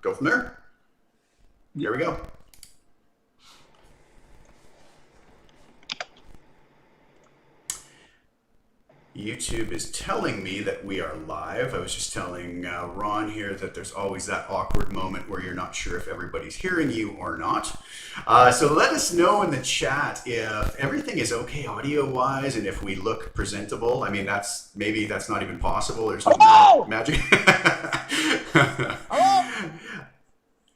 go from there. Here we go. YouTube is telling me that we are live. I was just telling Ron here that there's always that awkward moment where you're not sure if everybody's hearing you or not. So let us know in the chat if everything is okay audio-wise and if we look presentable. I mean, maybe that's not even possible. There's no magic. Hello?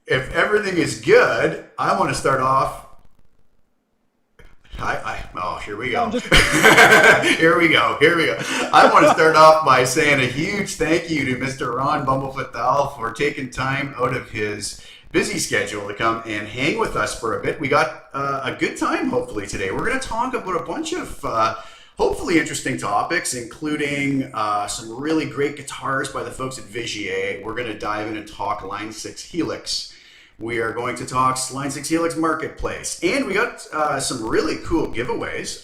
If everything is good, I want to start off. Oh, here we go. Here we go. I want to start off by saying a huge thank you to Mr. Ron Bumblefoot THAL for taking time out of his busy schedule to come and hang with us for a bit. We got a good time, hopefully, today. We're going to talk about a bunch of hopefully interesting topics, including some really great guitars by the folks at Vigier. We're going to dive in and talk Line 6 Helix. We are going to talk Line 6 Helix Marketplace. And we got some really cool giveaways.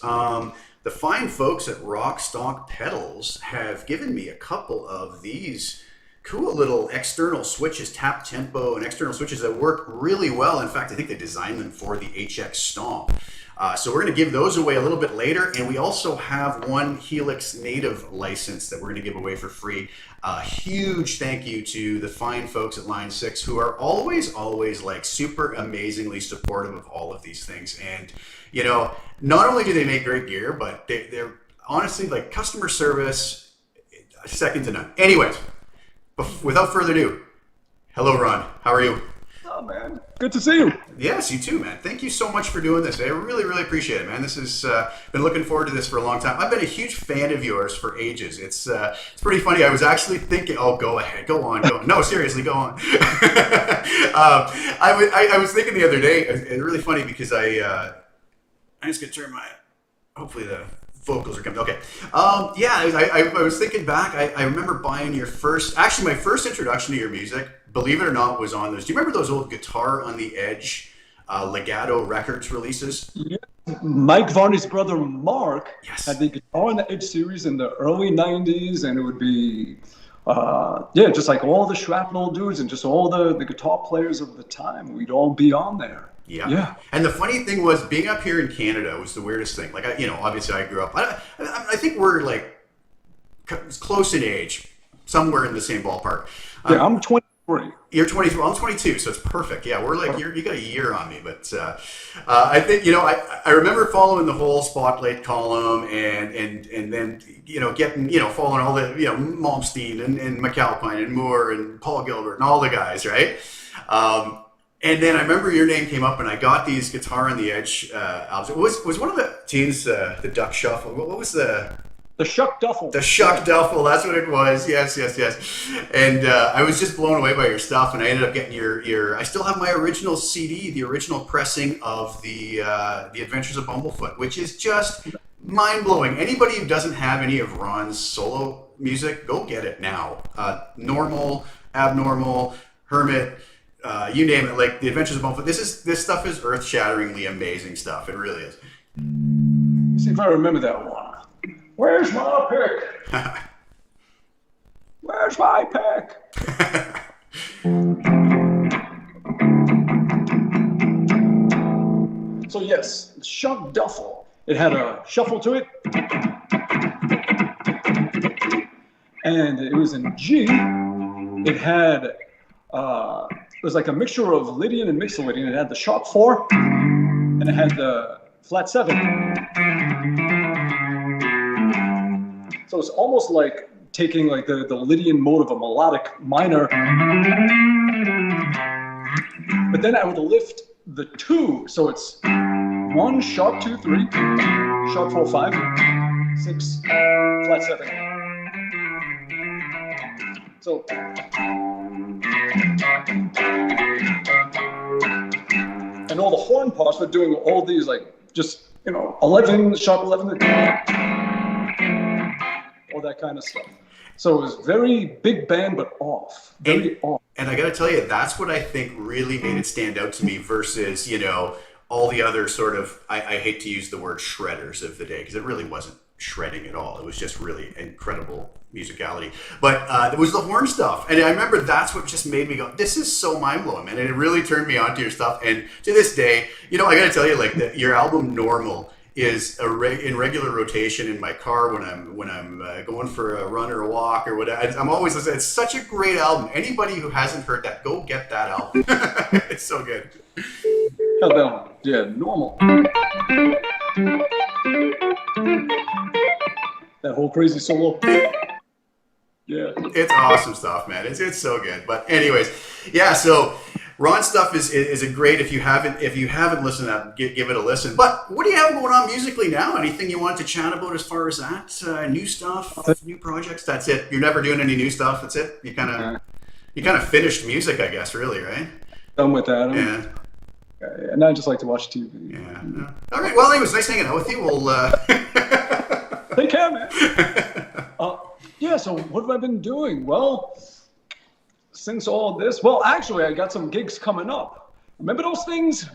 The fine folks at Rockstock Pedals have given me a couple of these cool little external switches, tap tempo and external switches that work really well. In fact, I think they designed them for the HX Stomp. So we're going to give those away a little bit later. And we also have one Helix native license that we're going to give away for free. A huge thank you to the fine folks at Line 6 who are always like super amazingly supportive of all of these things. And, you know, not only do they make great gear, but they're honestly like customer service, second to none. Anyways, without further ado, hello, Ron. How are you? Oh, man. Good to see you. Yes, you too, man. Thank you so much for doing this. I really, really appreciate it, man. This is been looking forward to this for a long time. I've been a huge fan of yours for ages. It's pretty funny. I was actually thinking, oh, go ahead, go on. No, seriously, go on. I was thinking the other day. It's really funny because I'm just gonna turn my. Hopefully the vocals are coming. Okay. Yeah, I was thinking back. I remember buying your first. Actually, my first introduction to your music, believe it or not, was on those. Do you remember those old Guitar on the Edge Legato Records releases? Yeah. Mike Varney's brother Mark had the Guitar on the Edge series in the early 90s, and it would be, just like all the Shrapnel dudes and just all the guitar players of the time. We'd all be on there. Yeah. And the funny thing was, being up here in Canada was the weirdest thing. Like, obviously I grew up. I think we're like close in age, somewhere in the same ballpark. Yeah, I'm 23. You're 23. Well, I'm 22, so it's perfect. Yeah, we're like you got a year on me, but I think I remember following the whole Spotlight column and then getting following all the Malmsteen and McAlpine and Moore and Paul Gilbert and all the guys, right? And then I remember your name came up, and I got these Guitar on the Edge albums. Was one of the tunes the Duck Shuffle? What was the Shuck Duffle? The Shuck Duffle, that's what it was. Yes. And I was just blown away by your stuff, and I ended up getting your. I still have my original CD, the original pressing of the Adventures of Bumblefoot, which is just mind blowing. Anybody who doesn't have any of Ron's solo music, go get it now. Normal, Abnormal, Hermit. You name it, like the Adventures of Bumblefoot. This stuff is earth-shatteringly amazing stuff. It really is. Let's see if I remember that one. Where's my pick? Where's my pick? So yes, Shuck Duffle. It had a shuffle to it, and it was in G. It had it was like a mixture of Lydian and Mixolydian. It had the sharp 4, and it had the flat 7. So it's almost like taking like the Lydian mode of a melodic minor, but then I would lift the 2, so it's 1 sharp 2 3, sharp 4 5, 6 flat 7. So and all the horn parts were doing all these like just 11 sharp 11. All that kind of stuff. So it was very big band, but off. Very off. And I got to tell you, that's what I think really made it stand out to me versus, all the other sort of, I hate to use the word shredders of the day, because it really wasn't shredding at all. It was just really incredible musicality. But it was the horn stuff. And I remember that's what just made me go, this is so mind-blowing, man. And it really turned me on to your stuff. And to this day, you know, I got to tell you, like, your album Normal is in regular rotation in my car when I'm going for a run or a walk or whatever. I'm always listening. It's such a great album. Anybody who hasn't heard that, go get that album. It's so good. Yeah, Normal. That whole crazy solo. Yeah, it's awesome stuff, man. It's so good. But anyways, yeah. So Ron's stuff is a great. If you haven't listened to that, give it a listen. But what do you have going on musically now? Anything you want to chat about as far as that? New stuff, new projects? That's it. You're never doing any new stuff. That's it. You kind of finished music, I guess. Really, right? Done with that. Yeah. And I just like to watch TV. Yeah. All right. Well, it was nice hanging out with you. We'll take care, man. Yeah. So what have I been doing? Well, since all this, well, actually, I got some gigs coming up. Remember those things?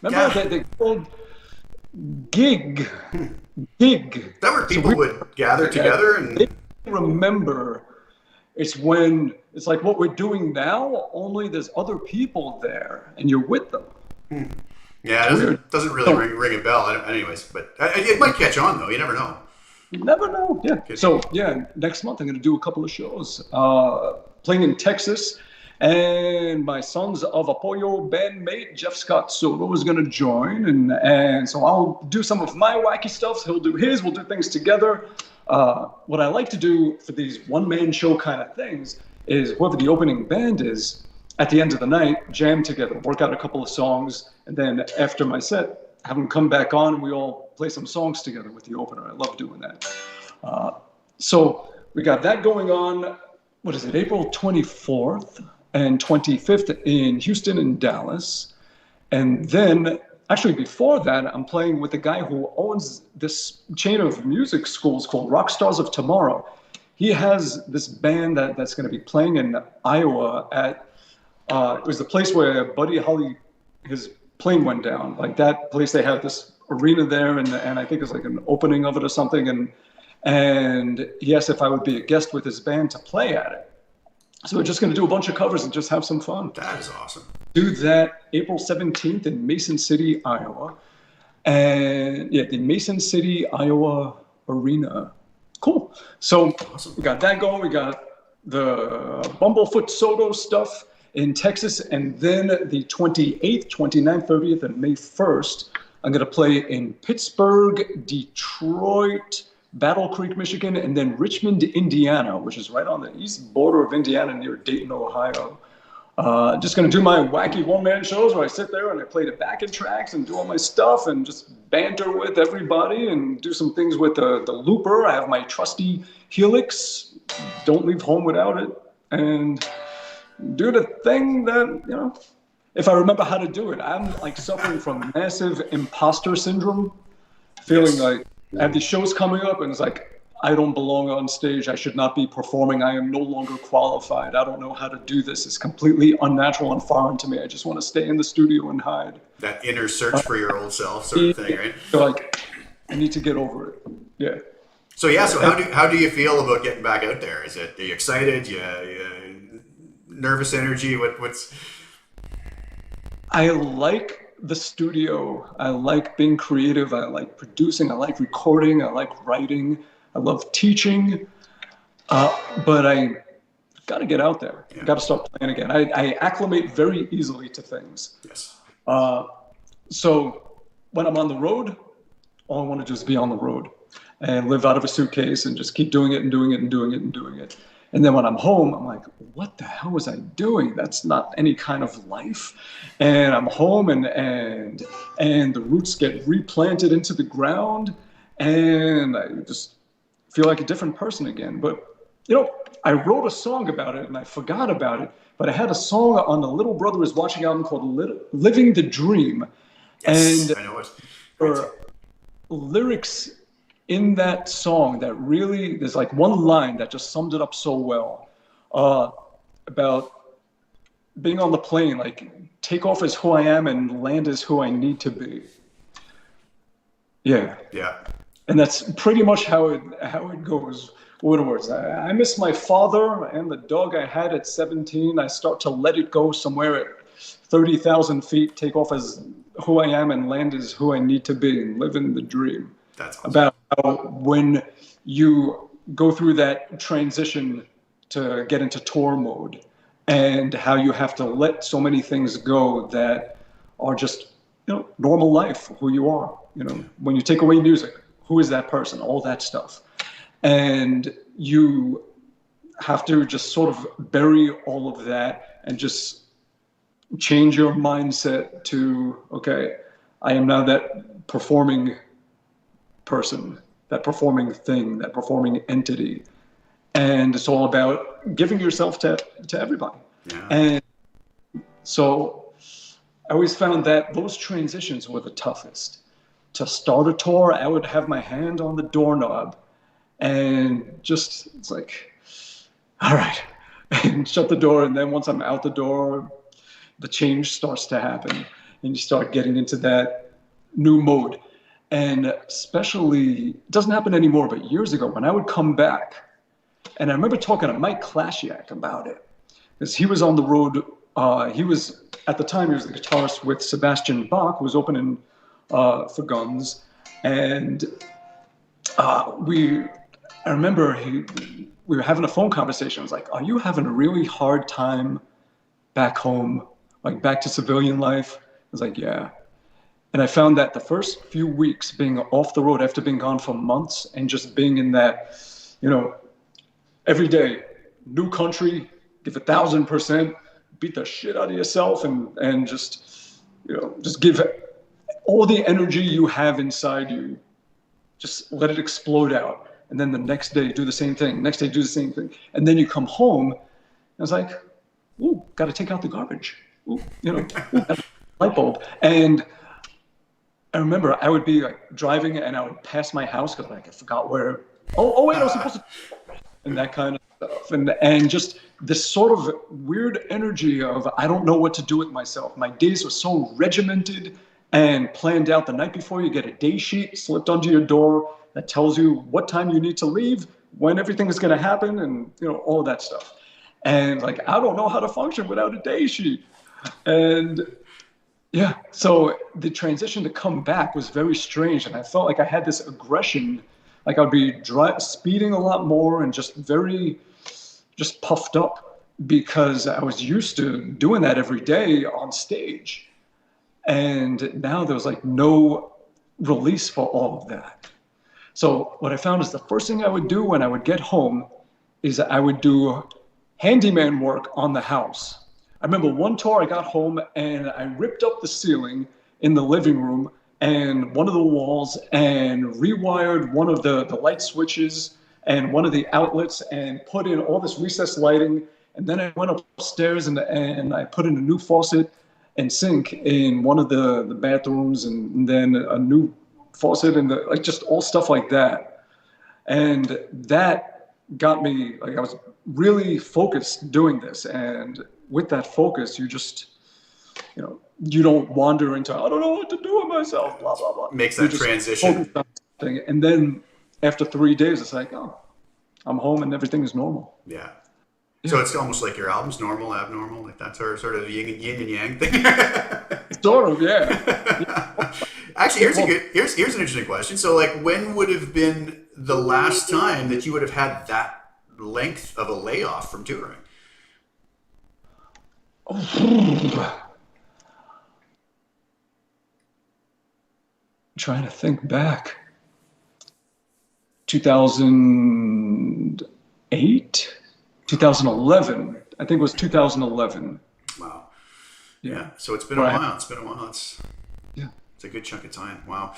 Remember that they called gig. That where people would gather together and remember. It's when it's like what we're doing now. Only there's other people there, and you're with them. Yeah, it doesn't really ring a bell. Anyways, but it might catch on though. You never know. You never know. Yeah. So yeah, next month I'm going to do a couple of shows. Playing in Texas, and my Sons of Apoyo bandmate Jeff Scott Soto is going to join, and so I'll do some of my wacky stuff. He'll do his. We'll do things together. What I like to do for these one-man show kind of things is whoever the opening band is, at the end of the night, jam together, work out a couple of songs, and then after my set, have them come back on and we all play some songs together with the opener. I love doing that. So we got that going on, what is it, April 24th and 25th in Houston and Dallas. And then, actually before that, I'm playing with the guy who owns this chain of music schools called Rock Stars of Tomorrow. He has this band that's going to be playing in Iowa at, it was the place where Buddy Holly, his plane went down. Like that place, they have this arena there, and I think it's like an opening of it or something. And he asked if I would be a guest with his band to play at it. So we're just going to do a bunch of covers and just have some fun. That is awesome. Do that April 17th in Mason City, Iowa. And yeah, the Mason City, Iowa Arena. Cool. So awesome. We got that going. We got the Bumblefoot Soto stuff in Texas. And then the 28th, 29th, 30th, and May 1st, I'm going to play in Pittsburgh, Detroit, Battle Creek, Michigan, and then Richmond, Indiana, which is right on the east border of Indiana near Dayton, Ohio. Just going to do my wacky one-man shows where I sit there and I play the backing tracks and do all my stuff and just banter with everybody and do some things with the looper. I have my trusty Helix. Don't leave home without it. And do the thing that, you know, if I remember how to do it. I'm like suffering from massive imposter syndrome, feeling like I have these shows coming up and it's like, I don't belong on stage. I should not be performing. I am no longer qualified. I don't know how to do this. It's completely unnatural and foreign to me. I just want to stay in the studio and hide. That inner search for your old self sort of thing, right? So like, I need to get over it. Yeah. So how do you feel about getting back out there? Are you excited? You nervous energy? What's? I like the studio. I like being creative. I like producing. I like recording. I like writing. I love teaching. But I got to get out there. Yeah. Got to start playing again. I acclimate very easily to things. Yes. So when I'm on the road, all I want to do is be on the road and live out of a suitcase and just keep doing it and doing it and doing it and doing it. And then when I'm home, I'm like, what the hell was I doing? That's not any kind of life. And I'm home and the roots get replanted into the ground and I just feel like a different person again. But, you know, I wrote a song about it and I forgot about it, but I had a song on the Little Brother is Watching album called Living the Dream. Yes, and I know it. for lyrics in that song that really, there's like one line that just summed it up so well, about being on the plane, like take off as who I am and land as who I need to be. Yeah. Yeah. And that's pretty much how it goes. what words? I miss my father and the dog I had at 17. I start to let it go somewhere at 30,000 feet, take off as who I am and land as who I need to be and live in the dream. That's awesome. About how when you go through that transition to get into tour mode and how you have to let so many things go that are just, normal life, who you are. When you take away music, who is that person? All that stuff. And you have to just sort of bury all of that and just change your mindset to, okay, I am now that performing person, that performing thing, that performing entity. And it's all about giving yourself to everybody. Yeah. And so I always found that those transitions were the toughest. To start a tour, I would have my hand on the doorknob and just, it's like, all right, and shut the door. And then once I'm out the door, the change starts to happen and you start getting into that new mode. And especially, it doesn't happen anymore, but years ago when I would come back, and I remember talking to Mike Klashiak about it, because he was on the road. At the time, he was the guitarist with Sebastian Bach, who was opening for Guns. And I remember we were having a phone conversation. I was like, are you having a really hard time back home, like back to civilian life? I was like, yeah. And I found that the first few weeks being off the road after being gone for months and just being in that, every day, new country, give 1,000%, beat the shit out of yourself and just give all the energy you have inside you, just let it explode out. And then the next day, do the same thing. Next day, do the same thing. And then you come home, and it's like, ooh, got to take out the garbage. Ooh, light bulb. And I remember I would be like driving and I would pass my house because I forgot where. Oh wait, I was supposed to. And that kind of stuff, and just this sort of weird energy of I don't know what to do with myself. My days were so regimented and planned out. The night before, you get a day sheet slipped under your door that tells you what time you need to leave, when everything is going to happen, and all of that stuff. And like I don't know how to function without a day sheet. And yeah, so the transition to come back was very strange, and I felt like I had this aggression. Like I'd be speeding a lot more and just puffed up because I was used to doing that every day on stage. And now there was like no release for all of that. So what I found is the first thing I would do when I would get home is I would do handyman work on the house. I remember one tour I got home and I ripped up the ceiling in the living room and one of the walls and rewired one of the light switches and one of the outlets and put in all this recessed lighting. And then I went upstairs and I put in a new faucet and sink in one of the bathrooms and then a new faucet and like just all stuff like that. And that got me, like I was really focused doing this. And with that focus, you just, you don't wander into, I don't know what to do with myself, blah, blah, blah. Makes that transition. And then after 3 days, it's like, oh, I'm home and everything is normal. Yeah. So it's almost like your album's normal, abnormal, like that's our sort of yin and yang thing. Sort of, yeah. Actually, here's an interesting question. So, like, when would have been the last time that you would have had that length of a layoff from touring? Trying to think back. 2008, 2011. I think it was 2011. Wow. Yeah. So it's been a while. It's a good chunk of time. Wow.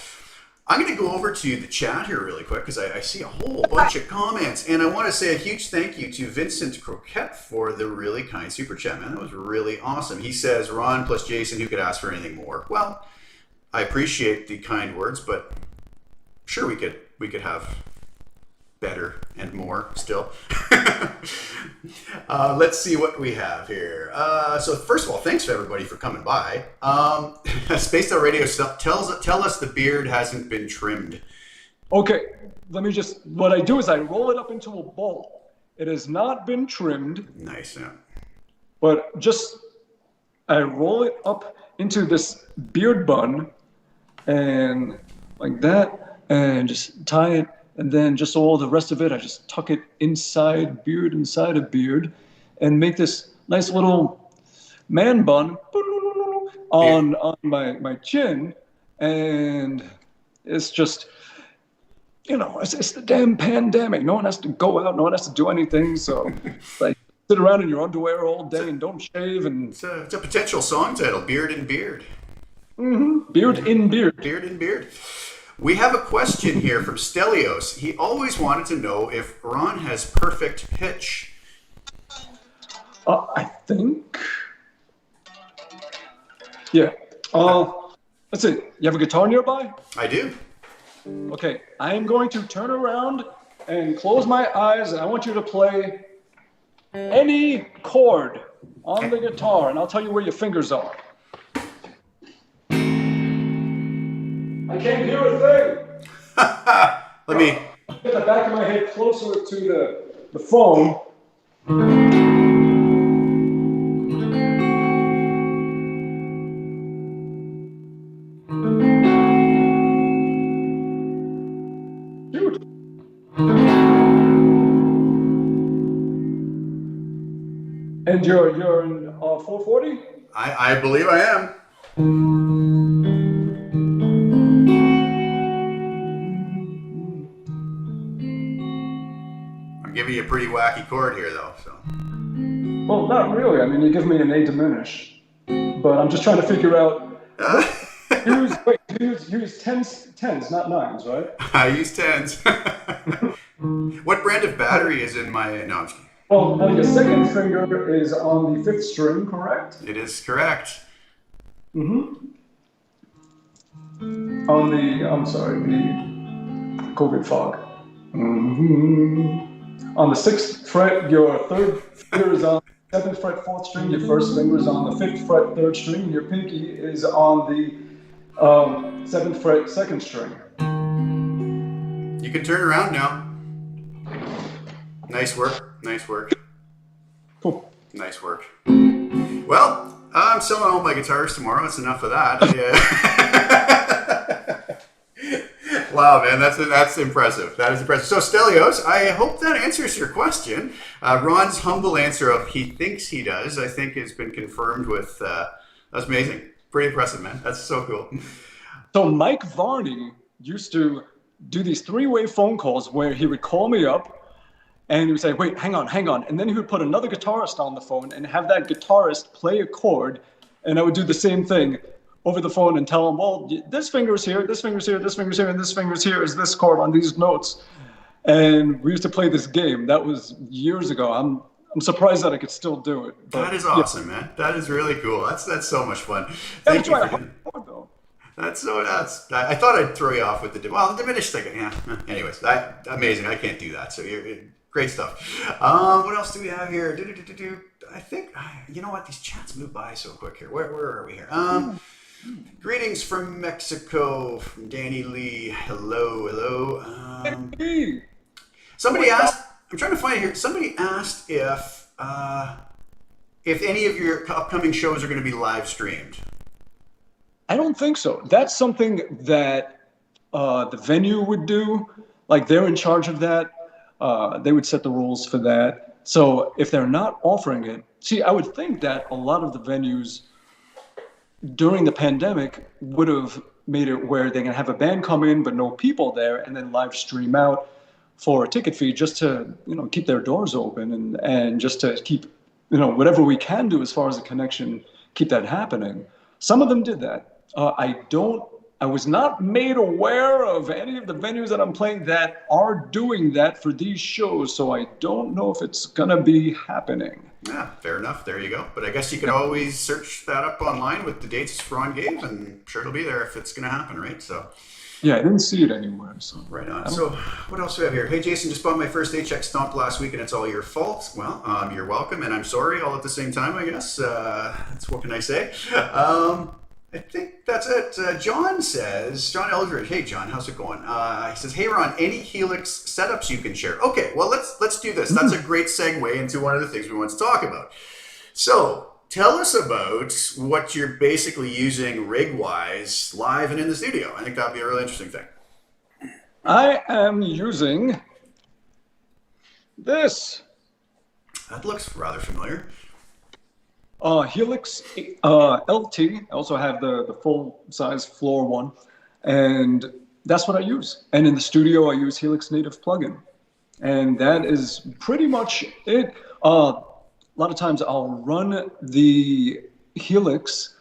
I'm going to go over to the chat here really quick because I see a whole bunch of comments. And I want to say a huge thank you to Vincent Croquette for the really kind super chat, man. That was really awesome. He says, Ron plus Jason, who could ask for anything more? Well, I appreciate the kind words, but sure we could have better and more still. Let's see what we have here. So first of all, thanks to everybody for coming by. Spaced Out Radio tell us the beard hasn't been trimmed. Okay, what I do is I roll it up into a ball. It has not been trimmed. Nice, yeah. But I roll it up into this beard bun and like that, and just tie it, and then just all the rest of it, I just tuck it inside a beard, and make this nice little man bun on my chin, and it's just, it's the damn pandemic. No one has to go out, no one has to do anything, so like sit around in your underwear all day and don't shave. And it's a potential song title, Beard and Beard. Mm-hmm. Beard in beard. Beard in beard. We have a question here from Stelios. He always wanted to know if Ron has perfect pitch. I think. Yeah. Let's see. You have a guitar nearby? I do. Okay. I am going to turn around and close my eyes, and I want you to play any chord on the guitar, and I'll tell you where your fingers are. I can't hear a thing. Let me get the back of my head closer to the phone. Shoot. And you're in 440? I believe I am. I'm giving you a pretty wacky chord here, though. So. Well, not really. I mean, you give me an A diminished, but I'm just trying to figure out. Use tens, not nines, right? I use tens. What brand of battery is in my? No, I'm just kidding. Well, your second finger is on the 5th string, correct? It is correct. Mm-hmm. On the COVID fog. Mm-hmm. On the 6th fret, your 3rd finger is on the 7th fret, 4th string. Your 1st finger is on the 5th fret, 3rd string. Your pinky is on the 7th fret, 2nd string. You can turn around now. Nice work. Nice work. Cool. Nice work. Well, I'm selling all my guitars tomorrow. That's enough of that. Yeah. Wow, man, that's impressive. That is impressive. So, Stelios, I hope that answers your question. Ron's humble answer of he thinks he does, I think, has been confirmed with. That's amazing. Pretty impressive, man. That's so cool. So, Mike Varney used to do these 3-way phone calls where he would call me up. And he would say, wait, hang on. And then he would put another guitarist on the phone and have that guitarist play a chord. And I would do the same thing over the phone and tell him, well, this finger's here, this finger's here, this finger's here, and this finger's here is this chord on these notes. And we used to play this game. That was years ago. I'm surprised that I could still do it. But, that is awesome, man. That is really cool. That's so much fun. Thank you. Though. That's so nuts. I thought I'd throw you off with the diminished second. Yeah. Anyways, amazing. I can't do that. So you're great stuff. What else do we have here? I think, you know what? These chats move by so quick here. Where are we here? Greetings from Mexico, from Danny Lee. Hello. Somebody asked, I'm trying to find it here. Somebody asked if any of your upcoming shows are going to be live streamed. I don't think so. That's something that the venue would do. Like, they're in charge of that. They would set the rules for that. So if they're not offering it, see, I would think that a lot of the venues during the pandemic would have made it where they can have a band come in but no people there, and then live stream out for a ticket fee just to keep their doors open and just to keep whatever we can do as far as a connection, keep that happening. Some of them did that. I was not made aware of any of the venues that I'm playing that are doing that for these shows, so I don't know if it's going to be happening. Yeah, fair enough. There you go. But I guess you could always search that up online with the dates Ron gave, and I'm sure it'll be there if it's going to happen, right? So. Yeah, I didn't see it anywhere. So. Right on. So what else do we have here? Hey, Jason, just bought my first HX Stomp last week, and it's all your fault. Well, you're welcome, and I'm sorry all at the same time, I guess. That's what can I say? I think that's it. John says, John Eldridge, hey John, how's it going? He says, hey Ron, any Helix setups you can share? Okay, well let's do this. That's a great segue into one of the things we want to talk about. So tell us about what you're basically using rig-wise, live and in the studio. I think that'd be a really interesting thing. I am using this. That looks rather familiar. Helix LT. I also have the full-size floor one, and that's what I use. And in the studio, I use Helix Native plugin, and that is pretty much it. A lot of times, I'll run the Helix.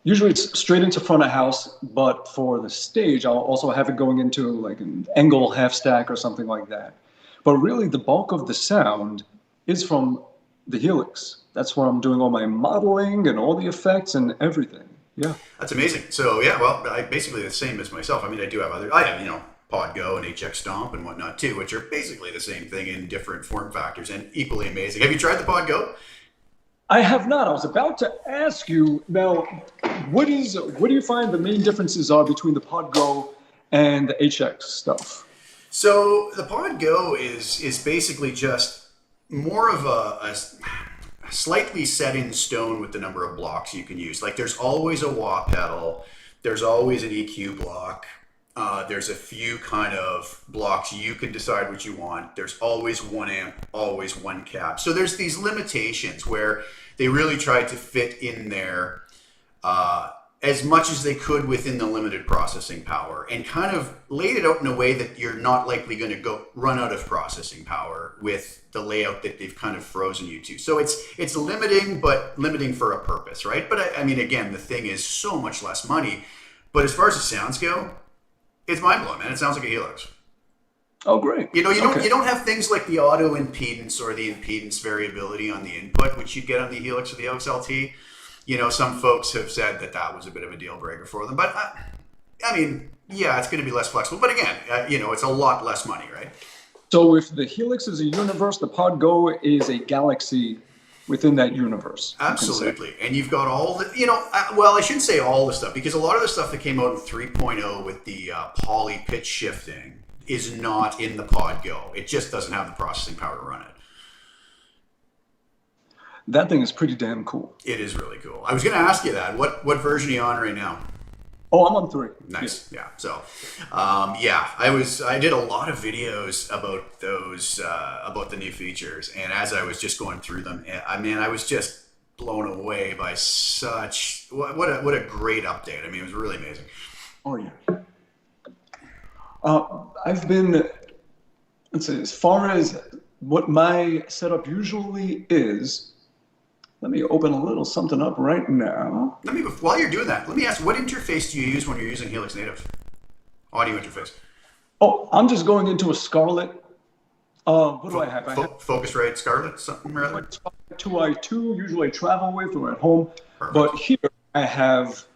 Usually, it's straight into front of house, but for the stage, I'll also have it going into like an angle half stack or something like that. But really, the bulk of the sound is from the Helix. That's where I'm doing all my modeling and all the effects and everything. Yeah. That's amazing. So yeah, well, I basically the same as myself. I mean, I have Podgo and HX Stomp and whatnot too, which are basically the same thing in different form factors and equally amazing. Have you tried the Podgo? I have not. I was about to ask you now, what do you find the main differences are between the Podgo and the HX stuff? So the Podgo is basically just more of a slightly set in stone with the number of blocks you can use. Like there's always a wah pedal, there's always an EQ block, there's a few kind of blocks you can decide what you want. There's always one amp, always one cab. So there's these limitations where they really tried to fit in there as much as they could within the limited processing power and kind of laid it out in a way that you're not likely going to run out of processing power with the layout that they've kind of frozen you to. So it's limiting, but limiting for a purpose, right? But I mean, again, the thing is so much less money. But as far as the sounds go, it's mind-blowing, man. It sounds like a Helix. Oh, great. You don't have things like the auto impedance or the impedance variability on the input, which you'd get on the Helix or the Helix LT. Some folks have said that was a bit of a deal breaker for them. But, I mean, yeah, it's going to be less flexible. But again, it's a lot less money, right? So if the Helix is a universe, the Podgo is a galaxy within that universe. Absolutely. And you've got all the, I shouldn't say all the stuff, because a lot of the stuff that came out in 3.0 with the poly pitch shifting is not in the Podgo. It just doesn't have the processing power to run it. That thing is pretty damn cool. It is really cool. I was going to ask you that. What version are you on right now? Oh, I'm on 3. Nice. Yeah. So, I did a lot of videos about those, about the new features. And as I was just going through them, I was just blown away by such, what a great update. I mean, it was really amazing. Oh, yeah. I've been, let's say, as far as what my setup usually is, let me open a little something up right now. While you're doing that, let me ask, what interface do you use when you're using Helix Native? Audio interface. Oh, I'm just going into a Scarlett. What do I have? I have Focusrite Scarlett, something rather? 2i2, usually I travel with or at home. Perfect. But here I have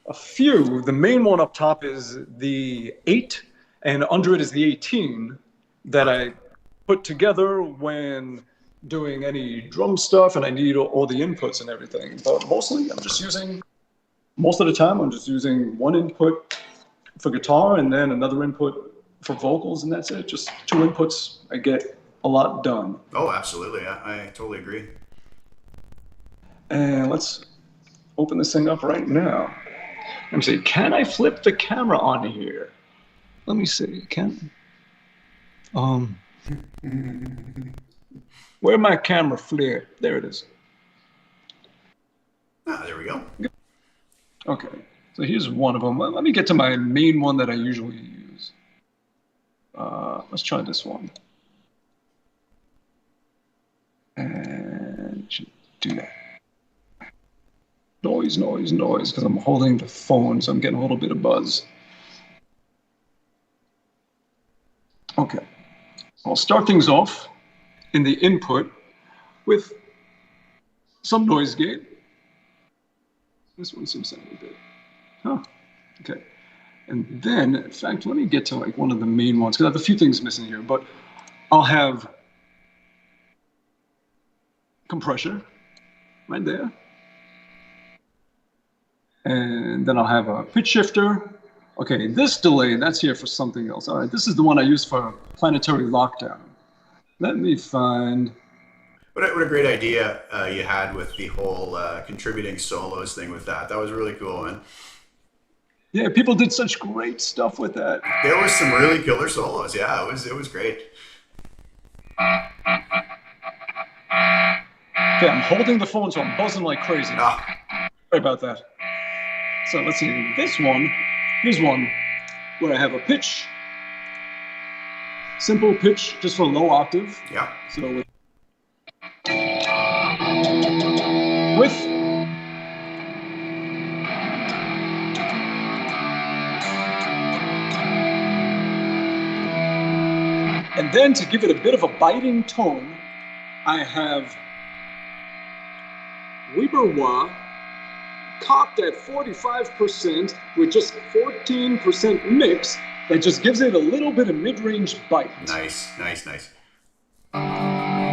a few. The main one up top is the 8, and under it is the 18 that I put together when doing any drum stuff and I need all the inputs and everything. But most of the time I'm just using one input for guitar and then another input for vocals, and that's it. Just 2 inputs, I get a lot done. Oh, absolutely. I totally agree. And let's open this thing up right now. Let me see, can I flip the camera on here? Let me see, where my camera flip? There it is. There we go. Okay, so here's one of them. Let me get to my main one that I usually use. Let's try this one. And do that. Noise, because I'm holding the phone, so I'm getting a little bit of buzz. Okay, I'll start things off in the input with some noise gate. This one seems to sound a bit, okay. And then, in fact, let me get to like one of the main ones, because I have a few things missing here, but I'll have compressor right there. And then I'll have a pitch shifter. Okay, this delay, that's here for something else. All right, this is the one I use for planetary lockdown. Let me find... What a great idea you had with the whole contributing solos thing with that. That was really cool, man. Yeah, people did such great stuff with that. There was some really killer solos. Yeah, it was great. Okay, I'm holding the phone, so I'm buzzing like crazy. Sorry about that. So let's see, this one, here's one where I have a pitch, simple pitch, just for a low octave. Yeah. So and then to give it a bit of a biting tone, I have Weber-wah copped at 45% with just 14% mix that just gives it a little bit of mid-range bite. Nice, nice, nice.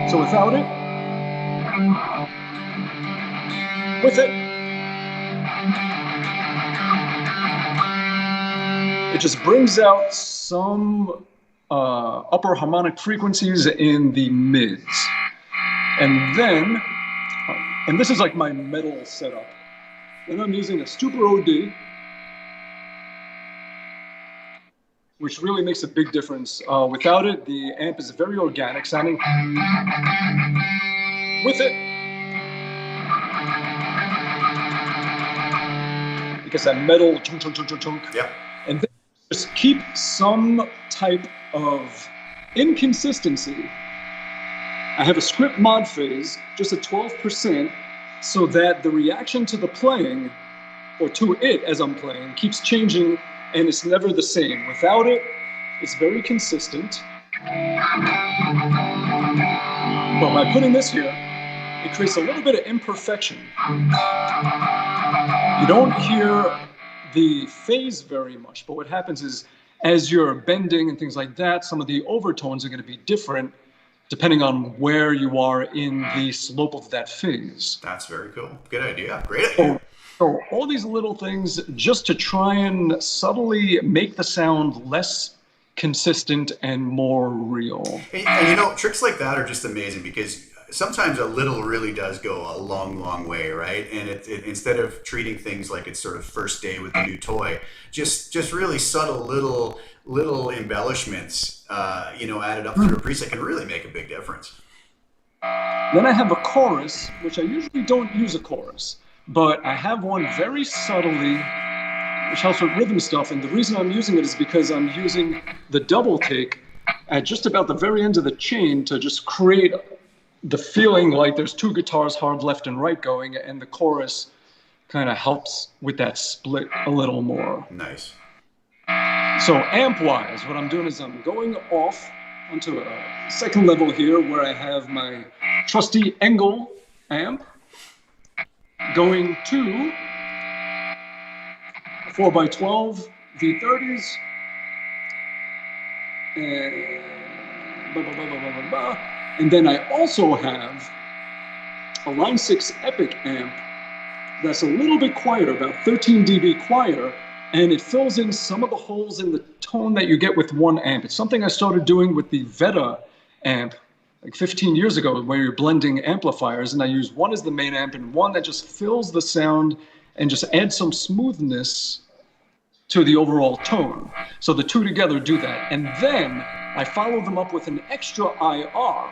So without it, with it, it just brings out some upper harmonic frequencies in the mids. And then, and this is like my metal setup. Then I'm using a Stupor OD, which really makes a big difference. Without it, the amp is very organic sounding. With it, because that metal chunk, chunk, chunk, chunk, chunk. Yeah. And then just keep some type of inconsistency. I have a script mod phase, just at 12%, so that the reaction to the playing, or to it as I'm playing, keeps changing and it's never the same. Without it, it's very consistent. But by putting this here, it creates a little bit of imperfection. You don't hear the phase very much, but what happens is as you're bending and things like that, some of the overtones are going to be different depending on where you are in the slope of that phase. That's very cool. Good idea. Great idea. So all these little things just to try and subtly make the sound less consistent and more real. And you know, tricks like that are just amazing because sometimes a little really does go a long, long way, right? And it instead of treating things like it's sort of first day with a new toy, just really subtle little embellishments, added up through a preset can really make a big difference. Then I have a chorus, which I usually don't use a chorus, but I have one very subtly, which helps with rhythm stuff. And the reason I'm using it is because I'm using the double take at just about the very end of the chain to just create the feeling like there's two guitars hard left and right going, and the chorus kind of helps with that split a little more. Nice. So amp-wise, what I'm doing is I'm going off onto a second level here where I have my trusty Engel amp going to 4x12 V30s and then I also have a Line 6 Epic amp that's a little bit quieter, about 13 dB quieter, and it fills in some of the holes in the tone that you get with one amp. It's something I started doing with the Veta amp like 15 years ago, where you're blending amplifiers, and I use one as the main amp and one that just fills the sound and just adds some smoothness to the overall tone. So the two together do that. And then I follow them up with an extra IR,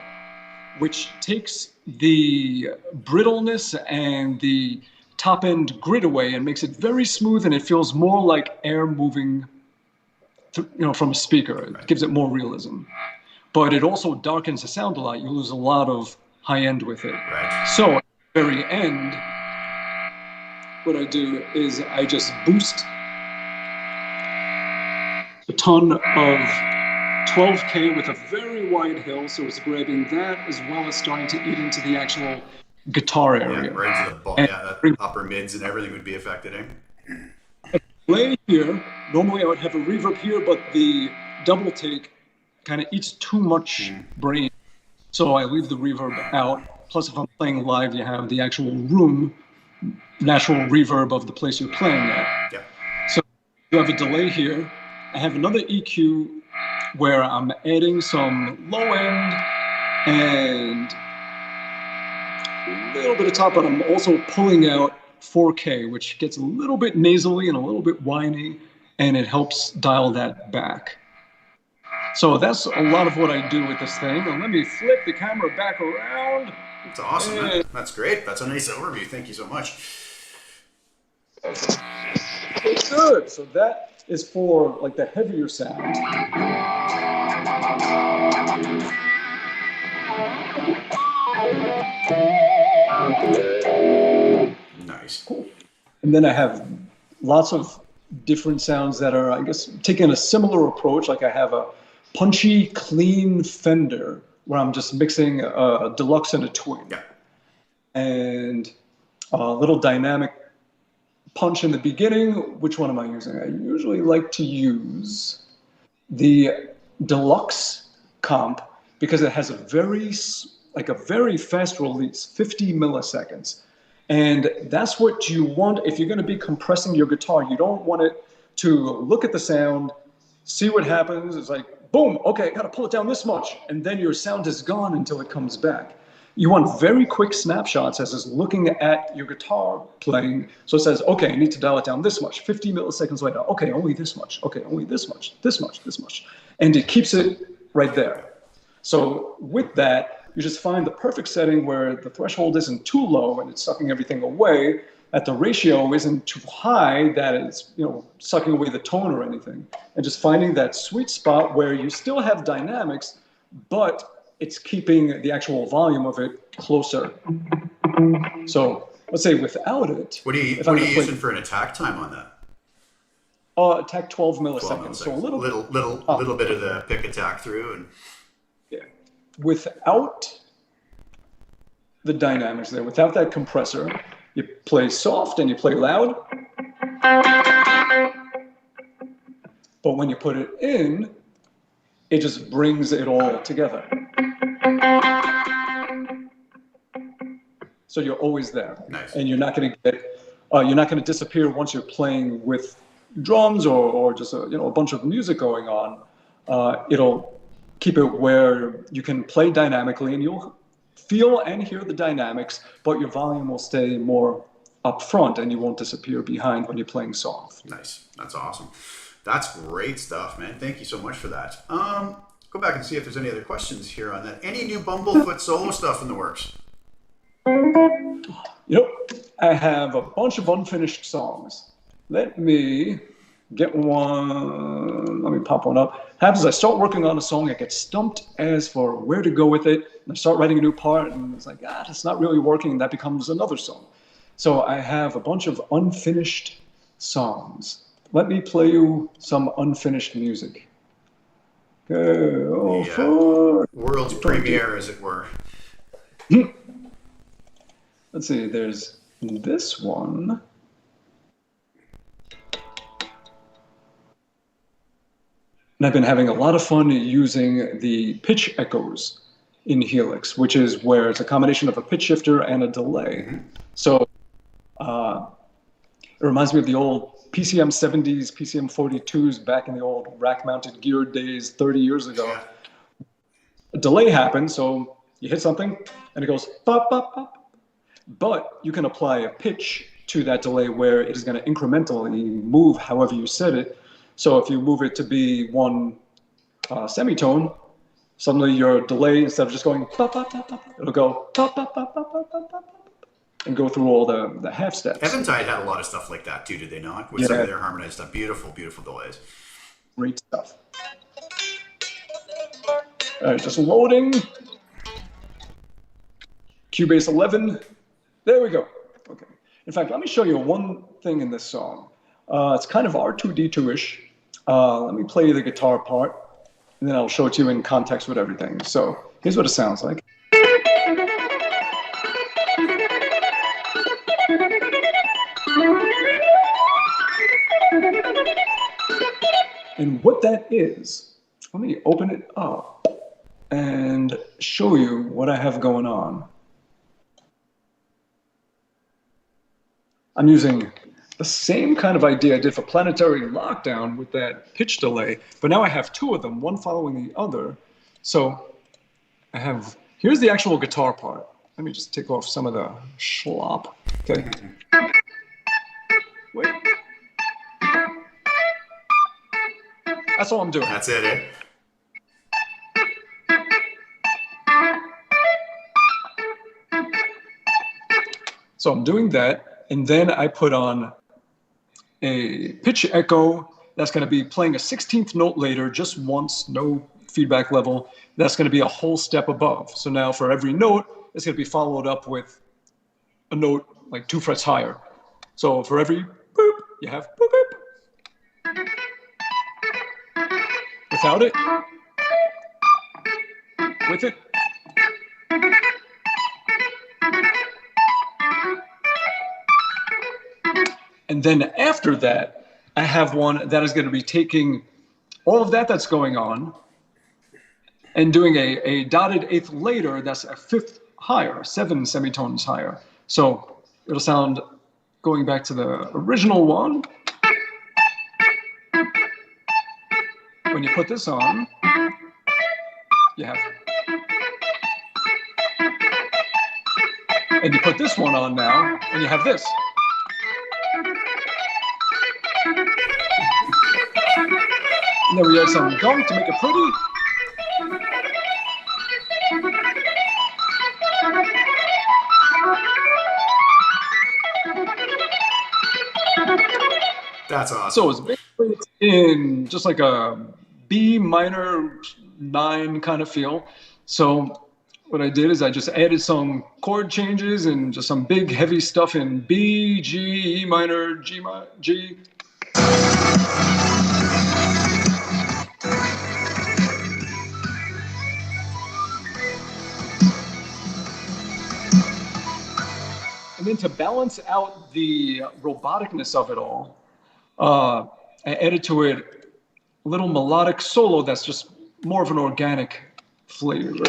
which takes the brittleness and the top end grid away and makes it very smooth, and it feels more like air moving from a speaker. It gives it more realism. But it also darkens the sound a lot. You lose a lot of high end with it. Right. So at the very end, what I do is I just boost a ton of 12K with a very wide hill, so it's grabbing that as well as starting to eat into the actual guitar area. Yeah, right into the upper mids and everything would be affected. Play here, normally I would have a reverb here, but the double take kind of eats too much brain. So I leave the reverb out. Plus, if I'm playing live, you have the actual room natural reverb of the place you're playing at. Yeah. So you have a delay here. I have another EQ where I'm adding some low end and a little bit of top, but I'm also pulling out 4K, which gets a little bit nasally and a little bit whiny, and it helps dial that back. So that's a lot of what I do with this thing. And let me flip the camera back around. It's awesome, man. That's great. That's a nice overview. Thank you so much. Good. So that is for like the heavier sound. Nice. Cool. And then I have lots of different sounds that are, I guess, taking a similar approach. Like I have a punchy, clean Fender where I'm just mixing a deluxe and a twin. Yeah. And a little dynamic punch in the beginning. Which one am I using? I usually like to use the deluxe comp because it has a very fast release, 50 milliseconds. And that's what you want if you're going to be compressing your guitar. You don't want it to look at the sound, see what happens. It's like, boom, okay, I got to pull it down this much. And then your sound is gone until it comes back. You want very quick snapshots as it's looking at your guitar playing. So it says, okay, I need to dial it down this much. 50 milliseconds later, okay, only this much. Okay, only this much, this much, this much. And it keeps it right there. So with that, you just find the perfect setting where the threshold isn't too low and it's sucking everything away, that the ratio isn't too high that it's, sucking away the tone or anything. And just finding that sweet spot where you still have dynamics, but it's keeping the actual volume of it closer. So let's say without it. What are you using for an attack time on that? Attack 12 milliseconds. So a little bit of the pick attack through and. Without the dynamics there, without that compressor, you play soft and you play loud. But when you put it in, it just brings it all together. So you're always there. Nice. And you're not going to disappear once you're playing with drums or just a bunch of music going on. It'll keep it where you can play dynamically and you'll feel and hear the dynamics, but your volume will stay more up front and you won't disappear behind when you're playing soft. Nice. That's awesome. That's great stuff, man. Thank you so much for that. Go back and see if there's any other questions here on that. Any new Bumblefoot solo stuff in the works? I have a bunch of unfinished songs. Let me get one. Let me pop one up. Happens I start working on a song, I get stumped as for where to go with it, and I start writing a new part, and it's like, it's not really working, and that becomes another song. So I have a bunch of unfinished songs. Let me play you some unfinished music. World's premiere, as it were. Let's see, there's this one. And I've been having a lot of fun using the pitch echoes in Helix, which is where it's a combination of a pitch shifter and a delay. So it reminds me of the old PCM 70s, PCM 42s back in the old rack-mounted gear days 30 years ago. A delay happens, so you hit something, and it goes pop, pop, pop. But you can apply a pitch to that delay where it is going to incrementally move however you set it. So if you move it to be one semitone, suddenly your delay, instead of just going pop, pop, pop, pop, it'll go pop, pop, pop, pop, pop, pop, pop, and go through all the half steps. Eventide had a lot of stuff like that too, did they not? With some of their harmonized stuff. Beautiful, beautiful delays. Great stuff. All right, just loading. Cubase 11. There we go. Okay. In fact, let me show you one thing in this song. It's kind of R2D2-ish. Let me play the guitar part, and then I'll show it to you in context with everything. So here's what it sounds like. And what that is, let me open it up and show you what I have going on. I'm using the same kind of idea I did for Planetary Lockdown with that pitch delay, but now I have two of them, one following the other. So I have, here's the actual guitar part. Let me just take off some of the schlop. Okay. Wait. That's all I'm doing. That's it, eh? So I'm doing that, and then I put on a pitch echo that's going to be playing a 16th note later, just once, no feedback level. That's going to be a whole step above. So now for every note, it's going to be followed up with a note like 2 frets higher. So for every boop, you have boop boop. Without it, with it. And then after that, I have one that is going to be taking all of that that's going on and doing a dotted eighth later that's a fifth higher, 7 semitones higher. So it'll sound, going back to the original one, when you put this on, you have, and you put this one on now, and you have this. And then we add some gunk to make it pretty. That's awesome. So it's basically in just like a B minor 9 kind of feel. So what I did is I just added some chord changes and just some big heavy stuff in B, G, E minor, G. And then to balance out the roboticness of it all, I added to it a little melodic solo that's just more of an organic flavor.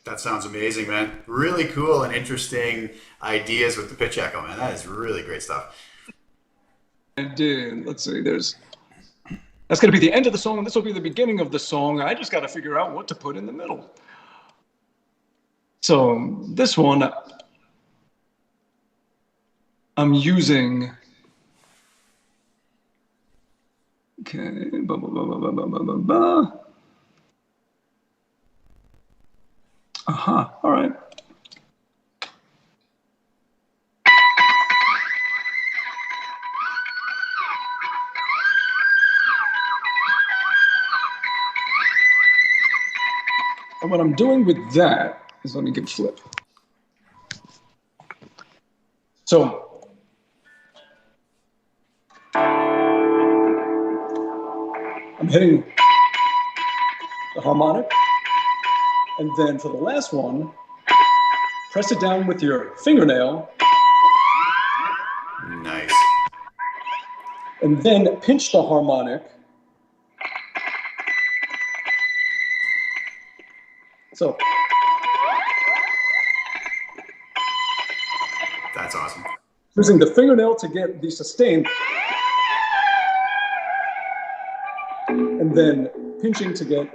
That sounds amazing, man. Really cool and interesting ideas with the pitch echo, man. That is really great stuff. And let's see, that's going to be the end of the song, and this will be the beginning of the song. I just got to figure out what to put in the middle. So this one, I'm using, okay, blah, blah, blah, blah, blah, blah, blah, blah. All right. And what I'm doing with that is, let me get flip. So I'm hitting the harmonic. And then for the last one, press it down with your fingernail. Nice. And then pinch the harmonic. So. That's awesome. Using the fingernail to get the sustain. and then pinching to get.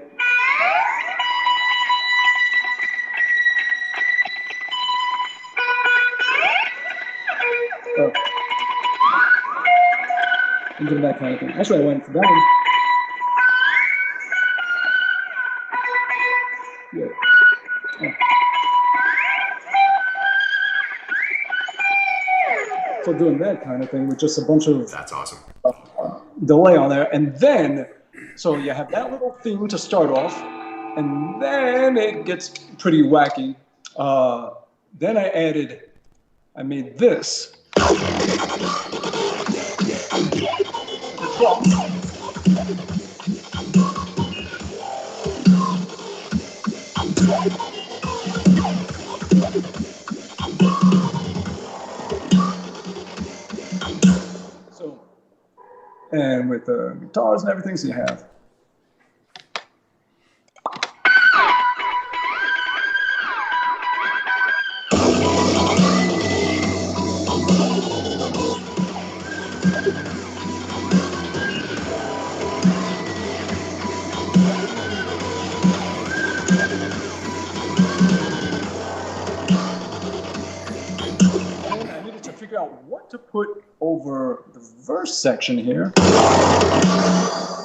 And doing that kind of thing. Actually, I went for that one. Yeah. Oh. So doing that kind of thing with just a bunch of that's awesome delay on there, and then so you have that little theme to start off, and then it gets pretty wacky. Then I made this. So, and with the guitars and everything, so you have. Figure out what to put over the verse section here.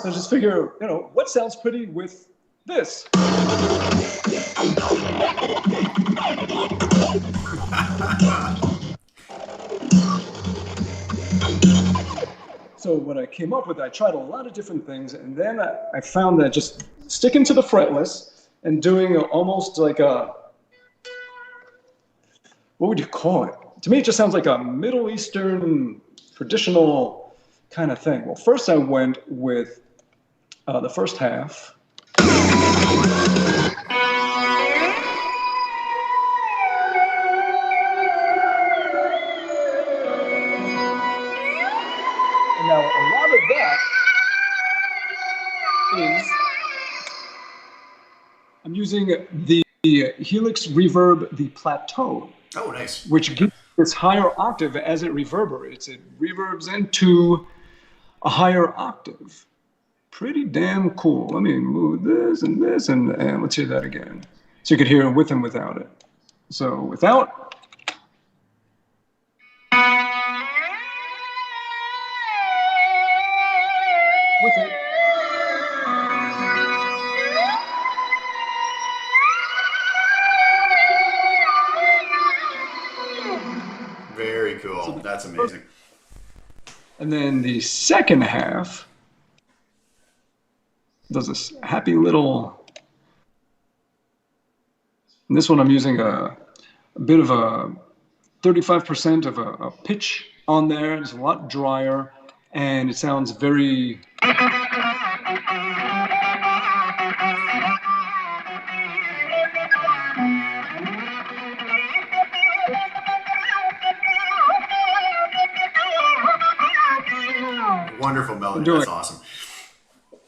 So just figure, what sounds pretty with this. So what I came up with, I tried a lot of different things, and then I found that just sticking to the fretless and doing almost like a, what would you call it? To me, it just sounds like a Middle Eastern traditional kind of thing. Well, first I went with the first half. And now a lot of that is, I'm using the Helix Reverb, the Plateau. Oh, nice. Which gives this higher octave as it reverberates. It reverbs into a higher octave. Pretty damn cool. Let me move this, and let's hear that again. So you could hear it with and without it. So without. With it. Very cool. So that's amazing. And then the second half does this happy little. And this one I'm using a bit of a 35% of a pitch on there. It's a lot drier, and it sounds very. Wonderful melody. That's awesome.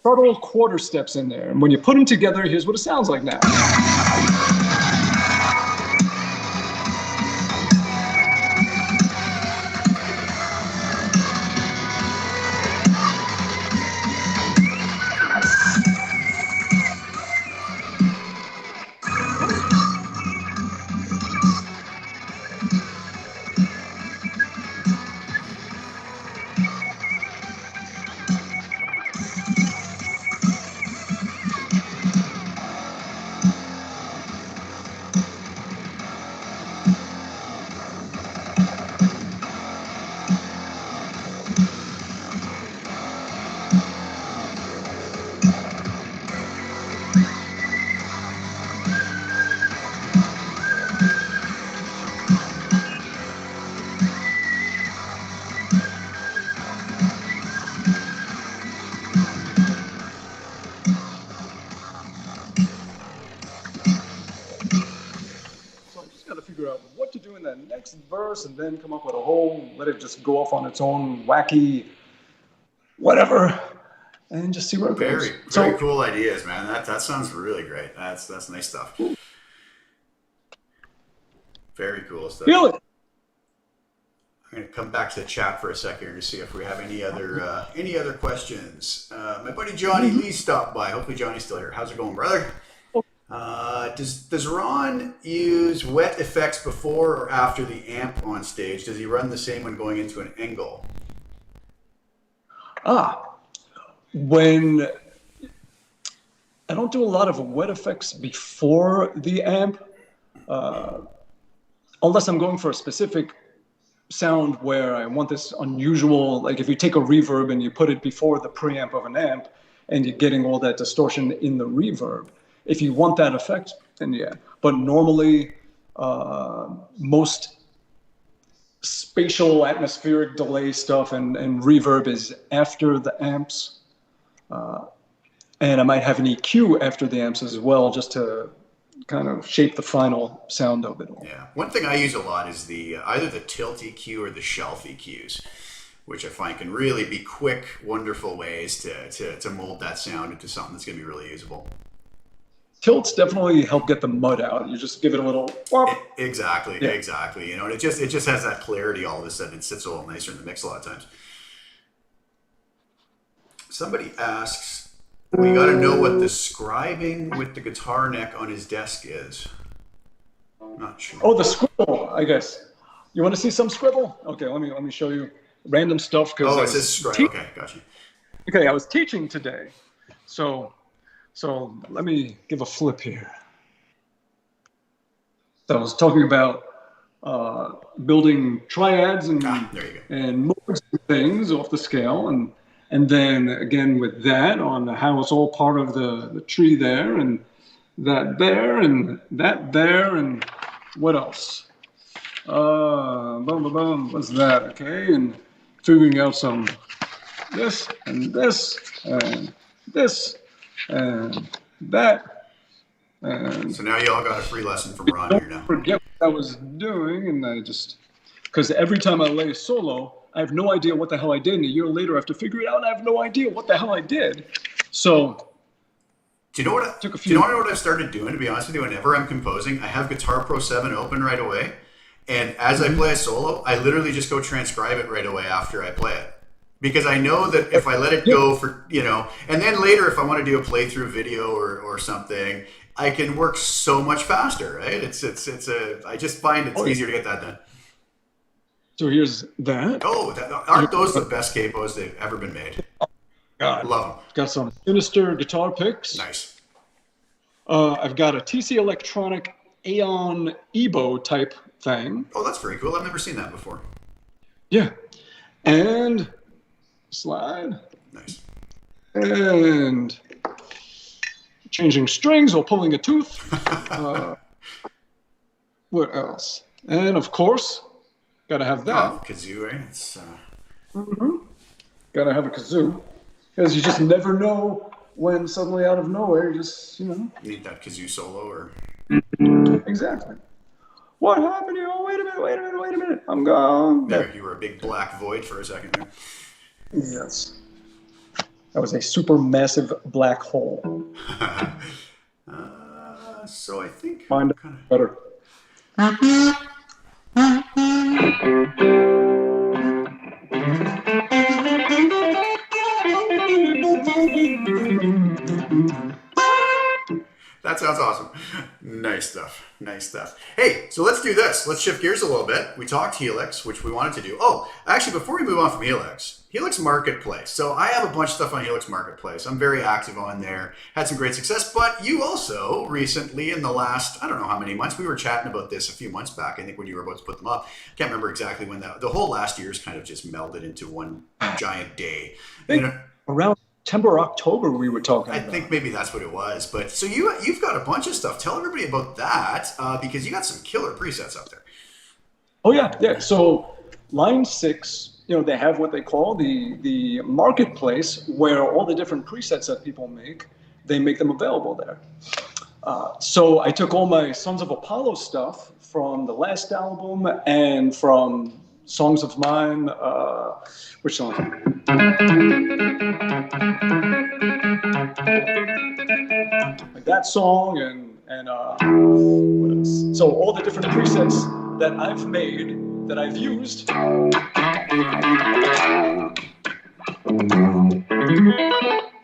Subtle quarter steps in there, and when you put them together, here's what it sounds like now. Verse and then come up with a whole, let it just go off on its own wacky whatever, and just see where it goes. Very cool ideas, man. That sounds really great. That's nice stuff. Very cool stuff. Feel it. I'm going to come back to the chat for a second to see if we have any other questions. My buddy Johnny Lee stopped by. Hopefully Johnny's still here. How's it going, brother? Does Ron use wet effects before or after the amp on stage? Does he run the same when going into an angle? When I don't do a lot of wet effects before the amp, unless I'm going for a specific sound where I want this unusual, like if you take a reverb and you put it before the preamp of an amp and you're getting all that distortion in the reverb. If you want that effect, then yeah. But normally, most spatial atmospheric delay stuff and reverb is after the amps. And I might have an EQ after the amps as well, just to kind of shape the final sound of it all. Yeah. One thing I use a lot is the either the tilt EQ or the shelf EQs, which I find can really be quick, wonderful ways to mold that sound into something that's going to be really usable. Tilts definitely help get the mud out. You just give it a little whop. Exactly. You know, and it just has that clarity all of a sudden. It sits a little nicer in the mix a lot of times. Somebody asks, we got to know what the scribing with the guitar neck on his desk is. I'm not sure. Oh, the scribble, I guess. You want to see some scribble? Okay, let me show you random stuff. Oh, it says scribe. Okay, gotcha. Okay, I was teaching today, so let me give a flip here. So I was talking about building triads and modes and things off the scale, and then again with that on how it's all part of the tree there, and that there, and that there, and what else? What's that? Okay, and figuring out some this and this and this and that. And so now you all got a free lesson from Ron here now. Don't forget what I was doing, and I just, because every time I lay solo, I have no idea what the hell I did, and a year later I have to figure it out, and I have no idea what the hell I did. So, do you know what I've started doing, to be honest with you? Whenever I'm composing, I have Guitar Pro 7 open right away, and as I play a solo, I literally just go transcribe it right away after I play it. Because I know that if I let it go for, you know, and then later if I want to do a playthrough video or something, I can work so much faster, right? I just find it's easier to get that done. So here's that. Oh, aren't those the best capos they've ever been made? God. Love them. Got some sinister guitar picks. Nice. I've got a TC Electronic Aeon Ebo type thing. Oh, that's very cool. I've never seen that before. Yeah. And slide. Nice. And changing strings or pulling a tooth. What else? And of course, gotta have that. Oh, kazoo, eh? It's, Gotta have a kazoo. Because you just never know when suddenly out of nowhere, just, you know. You need that kazoo solo or... Exactly. What happened here? Oh, wait a minute. I'm gone. There, you were a big black void for a second there. Yes. That was a super massive black hole. So I think... Mine kind of better. That sounds awesome. Nice stuff. Hey, so let's do this. Let's shift gears a little bit. We talked Helix, which we wanted to do. Oh, actually, before we move on from Helix Marketplace. So I have a bunch of stuff on Helix Marketplace. I'm very active on there. Had some great success. But you also recently, in the last, I don't know how many months, we were chatting about this a few months back, I think, when you were about to put them up. Can't remember exactly when the whole last year's kind of just melded into one giant day. Around September, October, we were talking about. I think maybe that's what it was. But so you've got a bunch of stuff. Tell everybody about that because you got some killer presets up there. Oh yeah. So line 6, they have what they call the marketplace, where all the different presets that people make, they make them available there. So I took all my Sons of Apollo stuff from the last album and from songs of mine. Which song? Like that song and what else? So all the different presets that I've made that I've used.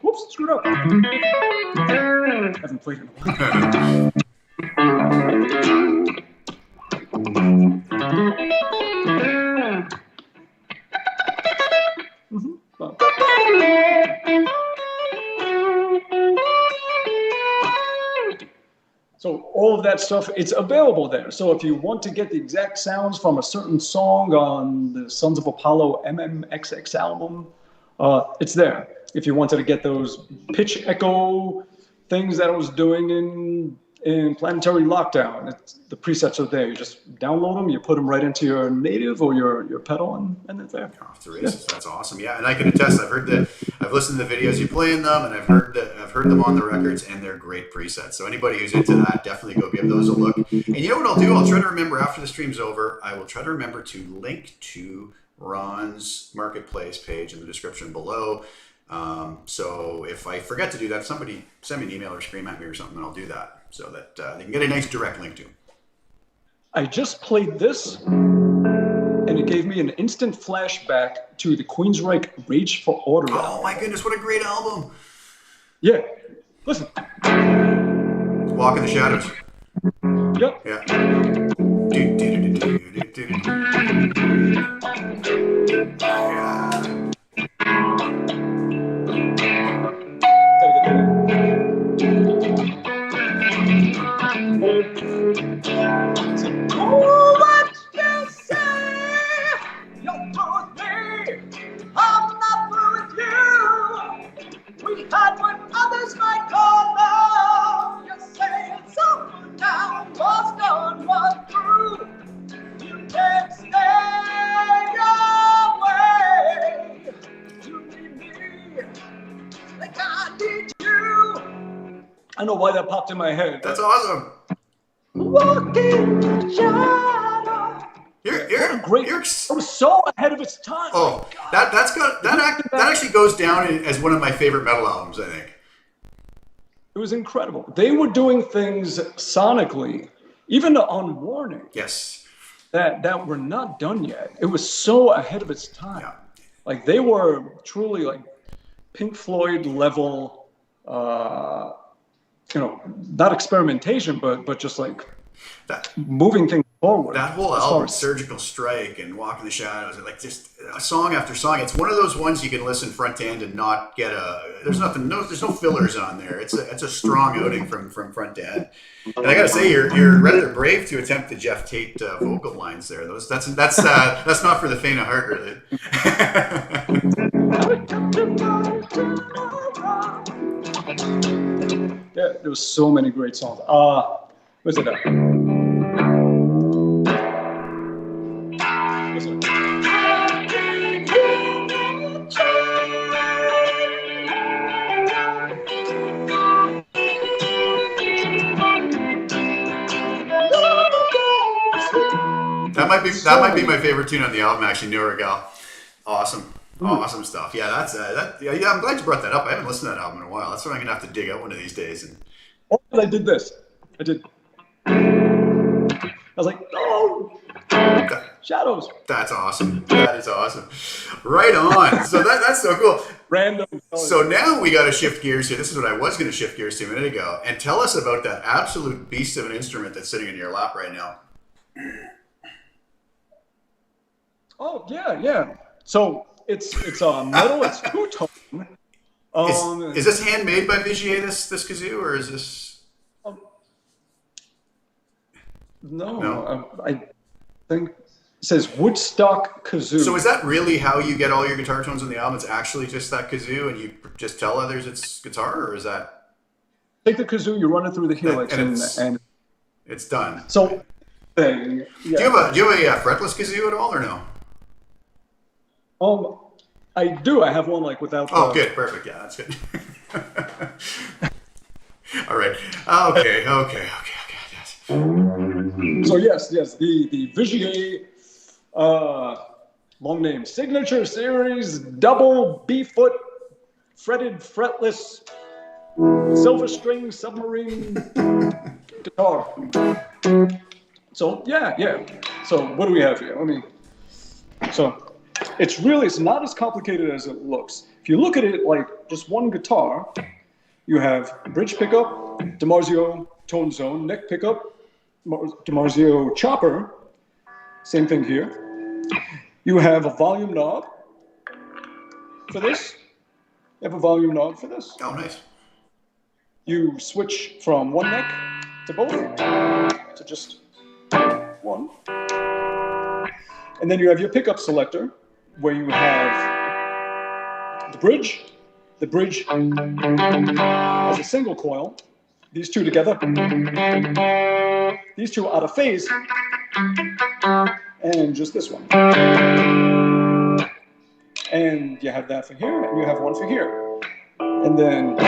Whoops, screwed up. Haven't played in a while. So all of that stuff, it's available there. So if you want to get the exact sounds from a certain song on the Sons of Apollo MMXX album, it's there. If you wanted to get those pitch echo things that I was doing in Planetary Lockdown, the presets are there. You just download them, you put them right into your native or your pedal, and it's there. Off the races. That's awesome. Yeah, and I can attest. I've listened to the videos you play in them, and I've heard them on the records, and they're great presets. So anybody who's into that, definitely go give those a look. And you know what I'll do? I'll try to remember after the stream's over. I will try to remember to link to Ron's Marketplace page in the description below. So if I forget to do that, somebody send me an email or scream at me or something, and I'll do that so that they can get a nice direct link to. I just played this, and it gave me an instant flashback to the Queensryche Rage for Order album. Oh my goodness, what a great album! Yeah, listen. Walk in the Shadows. Yep. Yeah. Oh, what you say? You're through with me. I'm not through with you. We had what others might call love. You say it's over now. What's done was through. You can't stay away. You need me like I need you. I don't know why that popped in my head. That's awesome. Walking the shadow. You're Great. It was so ahead of its time. Oh, that actually goes down as one of my favorite metal albums, I think. It was incredible. They were doing things sonically, even on Warning. Yes. That were not done yet. It was so ahead of its time. Yeah. Like they were truly like Pink Floyd level, not experimentation, but just like moving things forward. That whole album, Surgical Strike and Walk in the Shadows, like just song after song. It's one of those ones you can listen front to end and not get there's no fillers on there. It's a strong outing from front to end. And I gotta say, you're rather brave to attempt the Jeff Tate vocal lines there. That's not for the faint of heart, really. Yeah, there was so many great songs. What's it? That might be my favorite tune on the album, actually. Newer Gal. Awesome. Awesome stuff. Yeah, I'm glad you brought that up. I haven't listened to that album in a while. That's what I'm gonna have to dig out one of these days. And I did this. I was like, oh, Shadows. That's awesome. That is awesome. Right on. So that's so cool. Random. So now we got to shift gears here. This is what I was going to shift gears to a minute ago. And tell us about that absolute beast of an instrument that's sitting in your lap right now. Oh yeah. So it's metal. It's two-tone. Is this handmade by Vigier, this kazoo, or is this? No. I think it says Woodstock kazoo. So is that really how you get all your guitar tones on the album? It's actually just that kazoo, and you just tell others it's guitar, or is that? Take the kazoo, you run it through the Helix, and it's done. So, do you have a fretless kazoo at all, or no? I do. I have one like without. Oh, good, perfect. Yeah, that's good. All right. Okay. Yes. So yes, the Vigier, long name, Signature Series Double B-foot fretted fretless silver string submarine guitar. So yeah. So what do we have here? Let me So it's not as complicated as it looks. If you look at it like just one guitar, you have bridge pickup, DiMarzio tone zone, neck pickup, DiMarzio chopper, same thing here. You have a volume knob for this. You have a volume knob for this. Oh, nice. You switch from one neck to both, to just one. And then you have your pickup selector, where you have the bridge. The bridge has a single coil. These two together. These two out of phase. And just this one. And you have that for here, and you have one for here. And then...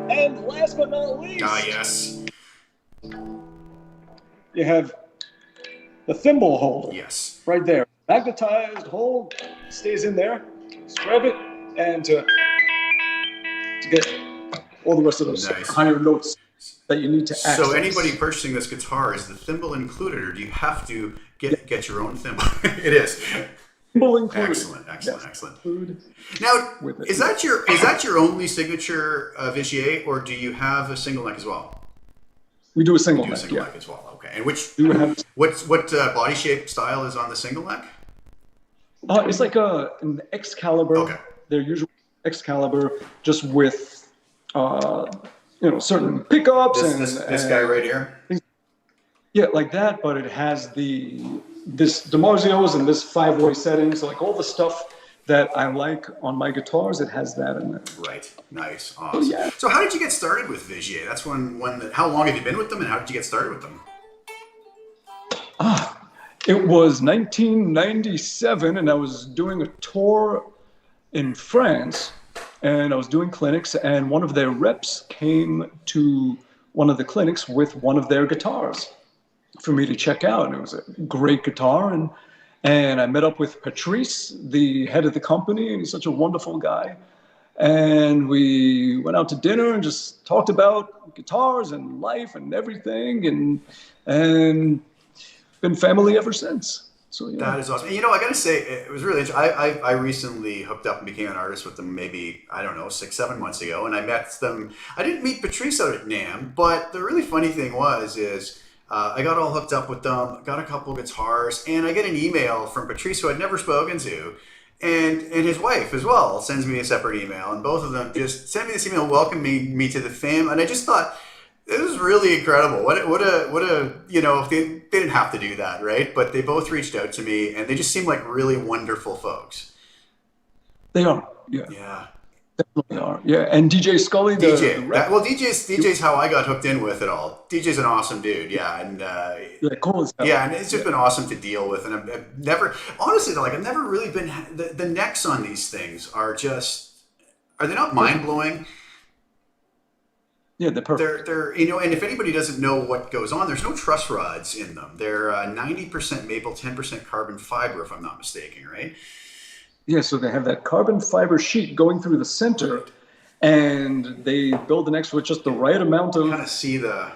And last but not least... Ah, yes. You have the thimble holder. Yes. Right there. Magnetized hole, stays in there. Just grab it, and to get all the rest of those higher notes that you need to access. So anybody purchasing this guitar, is the thimble included, or do you have to get your own thimble? It is. Thimble included. Excellent, excellent, Yes. excellent. Now, is that your only signature Vigier, or do you have a single neck as well? We do a single You do neck, a single yeah. neck as well. Okay. And which We would have, what body shape style is on the single neck? it's like an Excalibur. Okay. They're usually Excalibur, just with certain pickups This guy right here. Yeah, like that, but it has this DiMarzio's and this 5-way setting. So like all the stuff that I like on my guitars, it has that in there. Right. Nice. Awesome. yeah. So how did you get started with Vigier? That's one that. How long have you been with them, and how did you get started with them? It was 1997, and I was doing a tour in France, and I was doing clinics, and one of their reps came to one of the clinics with one of their guitars for me to check out. And it was a great guitar, and I met up with Patrice, the head of the company, and he's such a wonderful guy. And we went out to dinner and just talked about guitars and life and everything, and been family ever since. So yeah. That is awesome. And, I got to say, it was really interesting. I recently hooked up and became an artist with them maybe, 6-7 months ago. And I met them. I didn't meet Patrice out at NAMM, but the really funny thing is I got all hooked up with them, got a couple of guitars, and I get an email from Patrice, who I'd never spoken to, and his wife as well sends me a separate email. And both of them just sent me this email welcoming me to the fam. And I just thought, it was really incredible. What a if they didn't have to do that, right? But they both reached out to me, and they just seem like really wonderful folks. They are, yeah. Yeah. Definitely are, yeah. And DJ Scully, DJ's how I got hooked in with it all. DJ's an awesome dude, yeah, and cool as hell. yeah, and it's just been awesome to deal with. And I've never, honestly, I've never really been. The necks on these things are they not mind blowing? Yeah, they're perfect. They're and if anybody doesn't know what goes on, there's no truss rods in them. They're 90% maple, 10% carbon fiber, if I'm not mistaken, right? Yeah, so they have that carbon fiber sheet going through the center, and they build the necks with just the right amount of... Kind of see the...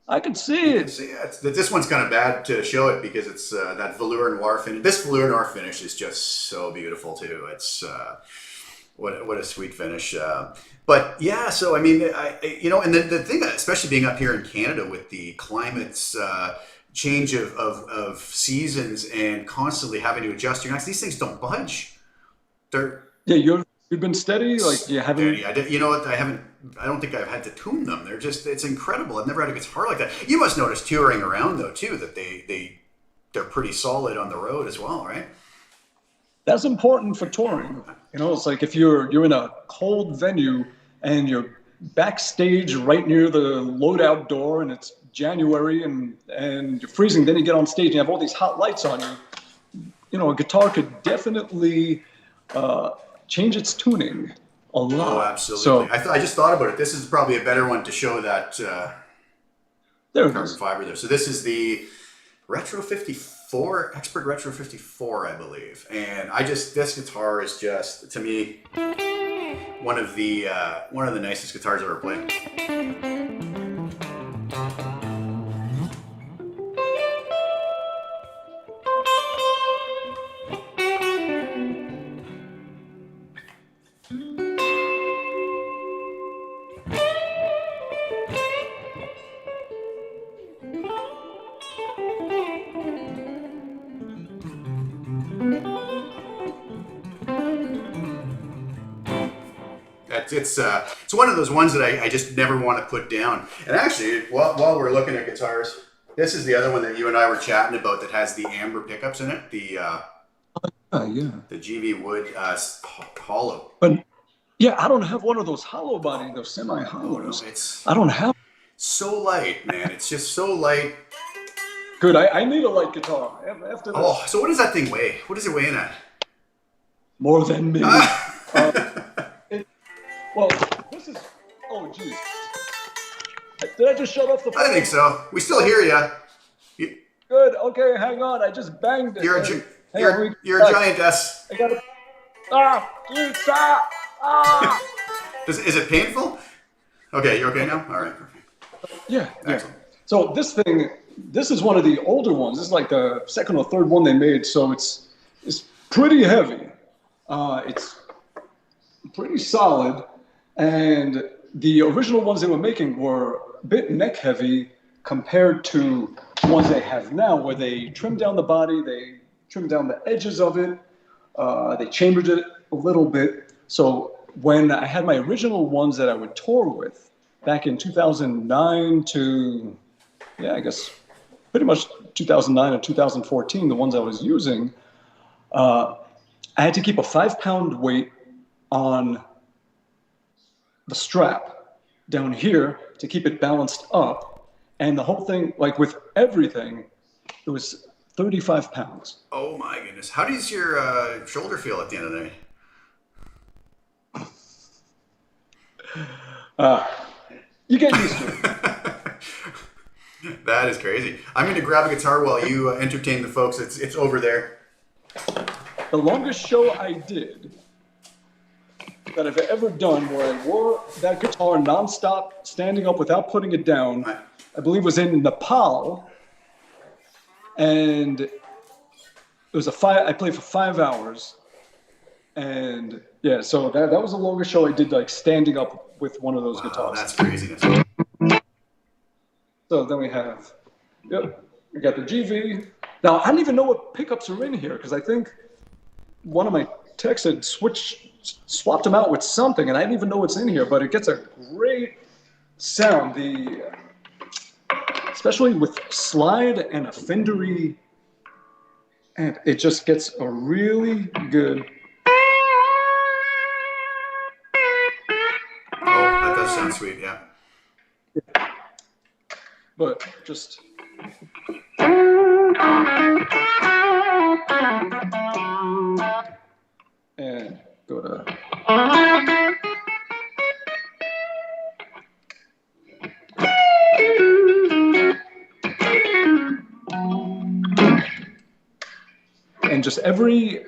I can see it. See it. This one's kind of bad to show it because it's that velour noir finish. This velour noir finish is just so beautiful too. It's what a sweet finish. But yeah, so I mean, and the thing, especially being up here in Canada with the climate's change of seasons and constantly having to adjust your necks, these things don't budge. You've been steady, like you haven't. Steady. You know what? I don't think I've had to tune them. It's incredible. I've never had a guitar like that. You must notice touring around though too that they're pretty solid on the road as well, right? That's important for touring. It's like if you're in a cold venue and you're backstage right near the loadout door and it's January and you're freezing, then you get on stage and you have all these hot lights on you. A guitar could definitely change its tuning a lot. Oh, absolutely. So, I just thought about it. This is probably a better one to show that carbon fiber there. So this is the Retro 54, Expert Retro 54, I believe. And this guitar is just, to me, one of the nicest guitars I've ever played. It's one of those ones that I just never want to put down. And actually, while we're looking at guitars, this is the other one that you and I were chatting about that has the amber pickups in it. The the GV Wood hollow. But yeah, I don't have one of those hollow body, those semi-hollows. No, it's I don't have. So light, man. It's just so light. Good. I need a light guitar after this. Oh, so what does that thing weigh? What is it weighing at? More than me. Well, this is. Oh, geez. Did I just shut off the phone? I think so. We still hear you. Good. Okay, hang on. I just banged it. You're a giantess. I gotta. Dude, stop! Is it painful? Okay, you okay now? All right. Yeah. So this is one of the older ones. This is like the second or third one they made. So it's pretty heavy. It's pretty solid. And the original ones they were making were a bit neck heavy compared to the ones they have now, where they trimmed down the body, they trimmed down the edges of it, they chambered it a little bit. So when I had my original ones that I would tour with back in 2009 to, I guess pretty much 2009 and 2014, the ones I was using, I had to keep a 5-pound weight on the strap down here to keep it balanced up. And the whole thing, like with everything, it was 35 pounds. Oh my goodness. How does your shoulder feel at the end of the day? You get used to it. That is crazy. I'm going to grab a guitar while you entertain the folks. It's over there. The longest show I did that I've ever done where I wore that guitar nonstop, standing up without putting it down, I believe was in Nepal. And it was I played for 5 hours. And yeah, so that was the longest show I did, like standing up with one of those guitars. That's craziness. So then we got the GV. Now, I don't even know what pickups are in here because I think one of my techs had swapped them out with something, and I didn't even know what's in here, but it gets a great sound. Especially with slide and a Fendery, and it just gets a really good. Oh, that does sound sweet, yeah. But just. And go to. And just every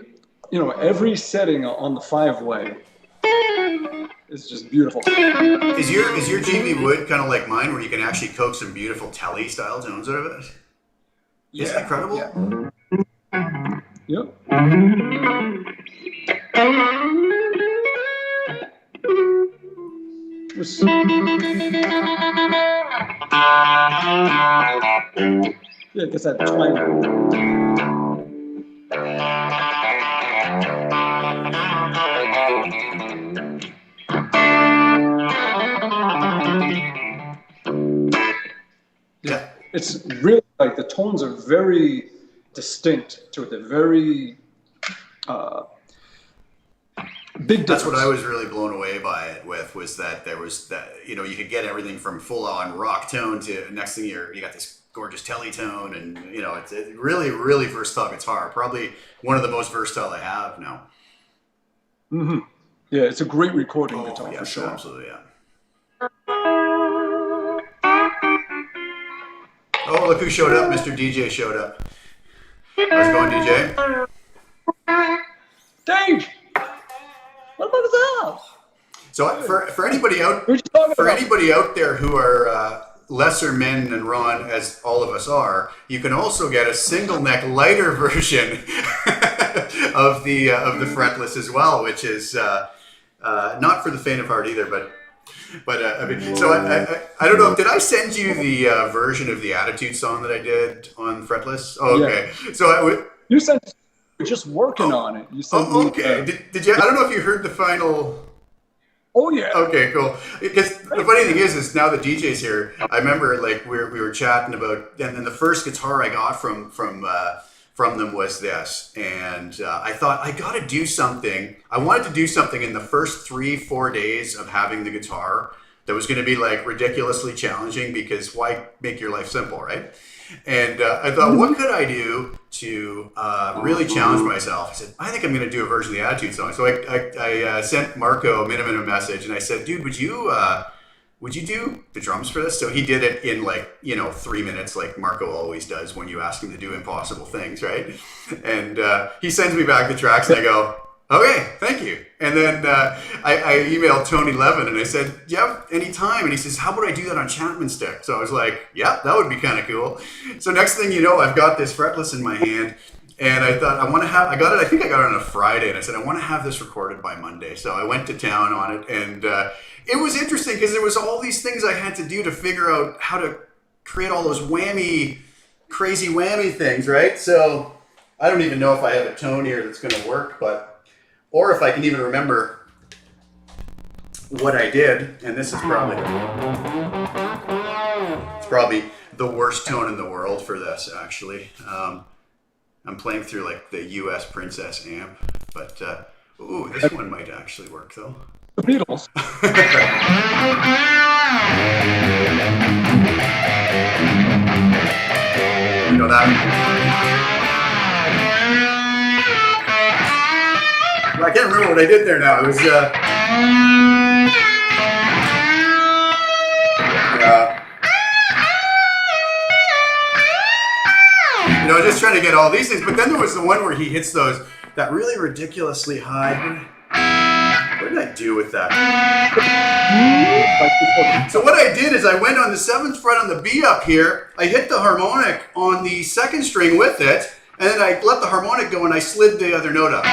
setting on the 5-way is just beautiful. Is your GV Wood kind of like mine, where you can actually coax some beautiful telly style tones out of it? Isn't that incredible? Yeah. Yep. Yeah, it gets that twang. Yeah. It's really like the tones are very distinct to it. They're very big difference. That's what I was really blown away by it with, was that there was that, you could get everything from full on rock tone to next thing you got this gorgeous telly tone, and it's a really, really versatile guitar. Probably one of the most versatile I have now. Mm-hmm. Yeah, it's a great recording guitar for sure. Absolutely, yeah. Oh, look who showed up. Mr. DJ showed up. How's it going, DJ? Dave! What about that? So for anybody out there who are lesser men than Ron, as all of us are, you can also get a single neck lighter version of the fretless as well, which is not for the faint of heart either. But I mean, so I don't know. Did I send you the version of the Attitude song that I did on fretless? Oh, okay. Yeah. So you sent. We're just working on it. You sent Oh, me. okay. Did you? I don't know if you heard the final. Oh yeah. Okay, cool. Because the funny thing is now the DJ's here. I remember like we were chatting about, and then the first guitar I got from them was this, and I thought I got to do something. I wanted to do something in the first 3-4 days of having the guitar that was going to be like ridiculously challenging, because why make your life simple, right? And I thought, what could I do to really challenge myself? I said, I think I'm going to do a version of the Attitude song. So I sent Marco a message, and I said, dude, would you do the drums for this? So he did it in like, 3 minutes, like Marco always does when you ask him to do impossible things, right? And he sends me back the tracks, and I go, okay, thank you. And then I emailed Tony Levin, and I said, do you have any time? And he says, how about I do that on Chapman stick? So I was like, yeah, that would be kind of cool. So next thing you know, I've got this fretless in my hand, and I thought I got it on a Friday, and I said, I want to have this recorded by Monday. So I went to town on it, and it was interesting because there was all these things I had to do to figure out how to create all those crazy whammy things, right? So I don't even know if I have a tone here that's going to work, or if I can even remember what I did. And this is probably the worst tone in the world for this, actually. I'm playing through like the US Princess amp, but this one might actually work though. The Beatles. You know that? I can't remember what I did there now. It was just trying to get all these things. But then there was the one where he hits that really ridiculously high. What did I do with that? So what I did is I went on the 7th fret on the B up here. I hit the harmonic on the 2nd string with it, and then I let the harmonic go, and I slid the other note up.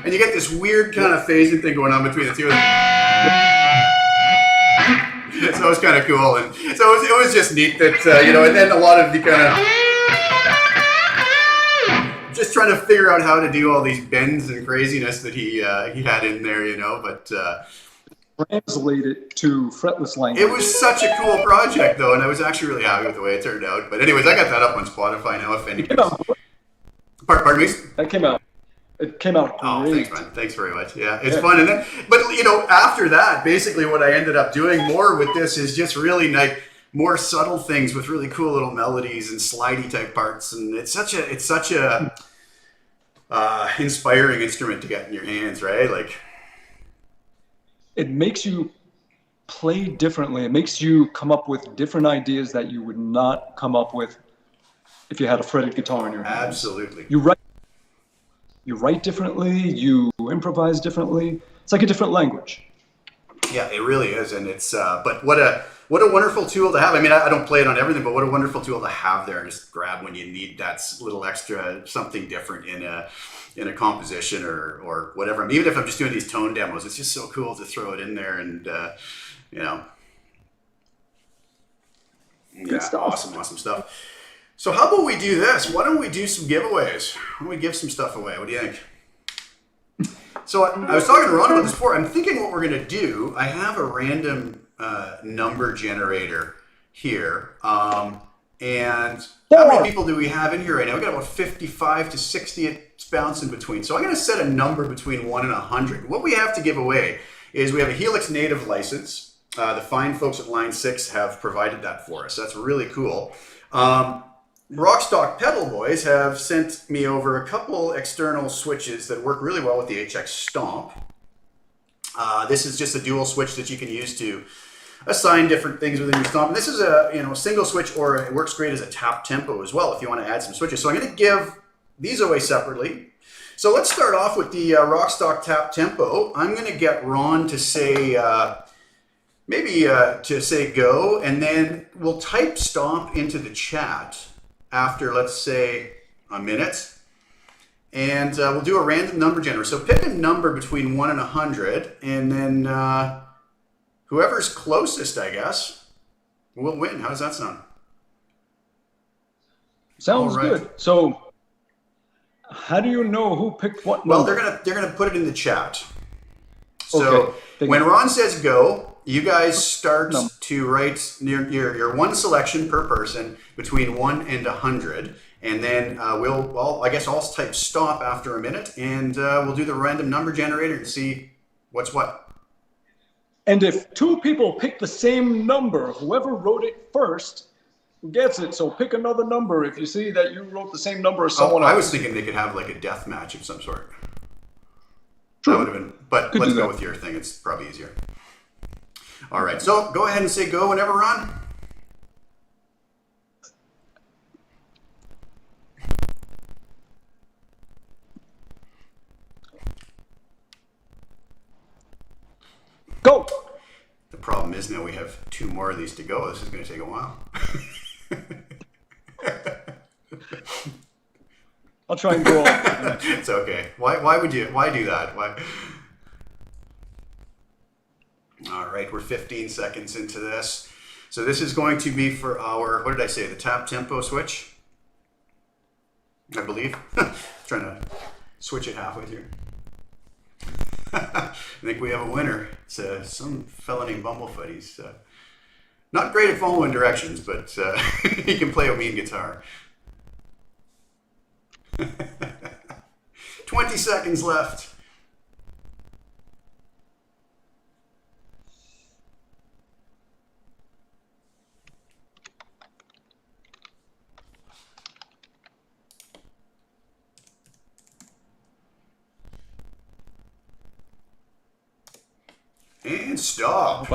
And you get this weird kind of phasing thing going on between the two of them. So it was kind of cool. And so it was just neat that, and then a lot of the kind of just trying to figure out how to do all these bends and craziness that he had in there, but translate it to fretless language. It was such a cool project, though, and I was actually really happy with the way it turned out. But anyways, I got that up on Spotify now, if anybody... Pardon me? That came out. It came out great. Oh, thanks, man. Thanks very much. Yeah, it's fun. And then, but after that, basically what I ended up doing more with this is just really like more subtle things with really cool little melodies and slidey type parts. And it's such a inspiring instrument to get in your hands, right? Like, it makes you play differently. It makes you come up with different ideas that you would not come up with if you had a fretted guitar in your hands. Absolutely. You write differently, you improvise differently. It's like a different language. Yeah, it really is. And it's, but what a wonderful tool to have. I mean, I don't play it on everything, but what a wonderful tool to have there and just grab when you need that little extra, something different in a composition or whatever. I mean, even if I'm just doing these tone demos, it's just so cool to throw it in there and, Good stuff. Awesome stuff. So how about we do this? Why don't we do some giveaways? Why don't we give some stuff away? What do you think? So I was talking to Ron about this before. I'm thinking what we're going to do, I have a random number generator here. And how many people do we have in here right now? We've got about 55 to 60. It's bouncing between. So I'm going to set a number between 1 and 100. What we have to give away is we have a Helix native license. The fine folks at Line 6 have provided that for us. That's really cool. Rockstock Pedal Boys have sent me over a couple external switches that work really well with the HX Stomp. This is just a dual switch that you can use to assign different things within your Stomp. And this is a single switch, or it works great as a tap tempo as well if you want to add some switches. So I'm going to give these away separately. So let's start off with the Rockstock tap tempo. I'm going to get Ron to say to say go, and then we'll type Stomp into the chat after, let's say, a minute, and we'll do a random number generator. So pick a number between 1 and 100, and then whoever's closest, I guess, will win. How does that sound? Sounds good. So How do you know who picked what Well, number? they're gonna put it in the chat. So Okay. when Ron says go, you guys start to write your one selection per person between 1 and 100, and then I guess I'll type stop after a minute, and we'll do the random number generator and see what's what. And if two people pick the same number, whoever wrote it first gets it. So pick another number if you see that you wrote the same number as someone else. I was thinking they could have like a death match of some sort. True. That would have been, but let's go with your thing. It's probably easier. All right, so go ahead and say go whenever, Ron. Go. The problem is now we have 2 more of these to go. This is going to take a while. I'll try and go on. It's okay. Why do that? Why? All right, we're 15 seconds into this. So this is going to be for our, what did I say, the tap tempo switch? I believe. Trying to switch it halfway through. I think we have a winner. It's some fella named Bumblefoot. He's not great at following directions, but he can play a mean guitar. 20 seconds left. And stop.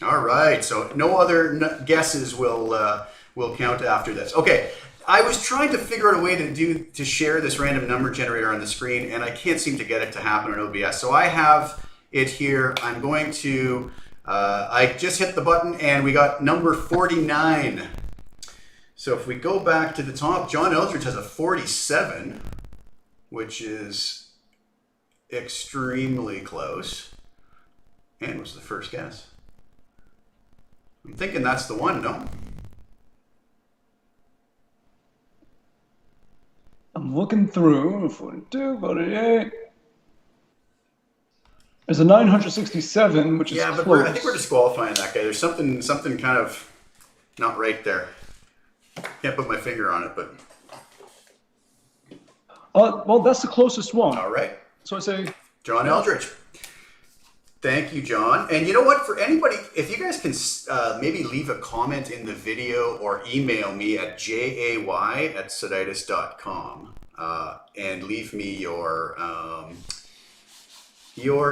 All right, so no other guesses will count after this. Okay, I was trying to figure out a way to share this random number generator on the screen, and I can't seem to get it to happen on OBS. So I have it here. I'm going to, I just hit the button, and we got number 49. So if we go back to the top, John Eldridge has a 47, which is extremely close. And was the first guess. I'm thinking that's the one, no? I'm looking through. 42, 48. There's a 967, which is but close. I think we're disqualifying that guy. There's something kind of not right there. Can't put my finger on it, but. Well, that's the closest one. All right. So I say. John Eldridge. Thank you, John. And you know what? For anybody, if you guys can maybe leave a comment in the video or email me at jay@sadites.com and leave me your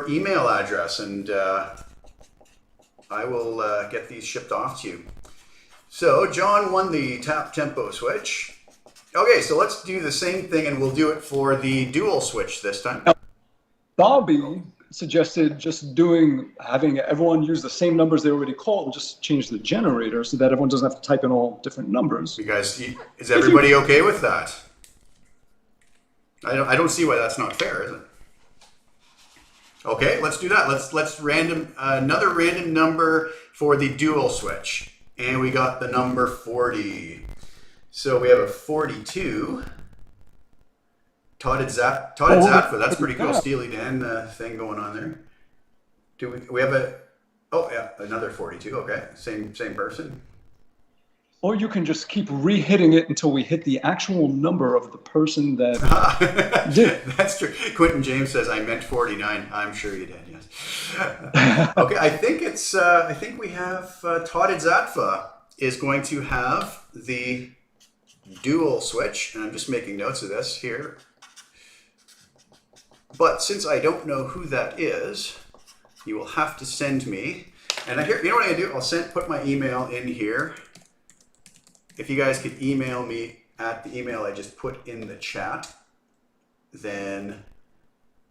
email address, and I will get these shipped off to you. So John won the tap tempo switch. Okay, so let's do the same thing, and we'll do it for the dual switch this time. Bobby suggested just having everyone use the same numbers they already called and just change the generator so that everyone doesn't have to type in all different numbers. You guys, is everybody okay with that? I don't see why that's not fair, is it? Okay, let's do that. Let's another random number for the dual switch, and we got the number 40. So we have a 42. Todded Zatfa, that's pretty cool. Steely Dan thing going on there. Do we have another 42? Okay, same person. Or you can just keep re-hitting it until we hit the actual number of the person that did. That's true. Quentin James says, I meant 49. I'm sure you did, yes. Okay, I think we have Todded Zatfa is going to have the dual switch, and I'm just making notes of this here. But since I don't know who that is, you will have to send me. And you know what I do? I'll put my email in here. If you guys could email me at the email I just put in the chat, then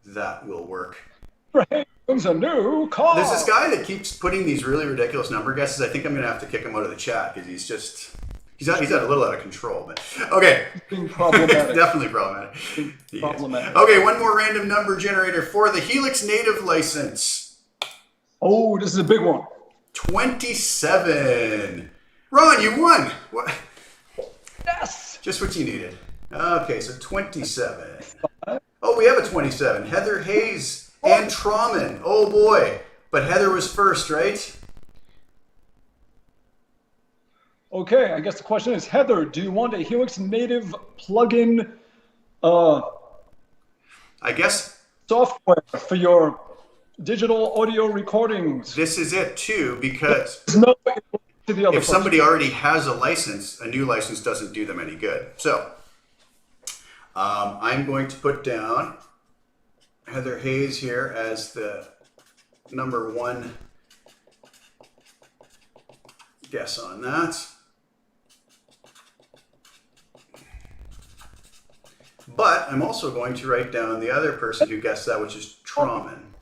that will work. There's a new call. There's this guy that keeps putting these really ridiculous number guesses. I think I'm going to have to kick him out of the chat because he's a little out of control. But okay, being problematic. Definitely problematic. Okay, one more random number generator for the Helix native license. Oh, this is a big one. 27. Ron, you won. What? Yes. Just what you needed. Okay, so 27. Oh, we have a 27. Heather Hayes and Trauman. Oh boy. But Heather was first, right? Okay, I guess the question is, Heather, do you want a Helix native plugin I guess software for your digital audio recordings? this is it too, because No, to the other if somebody already has a license, a new license doesn't do them any good. So I'm going to put down Heather Hayes here as the number one guess on that. But I'm also going to write down the other person who guessed that, which is Trauman.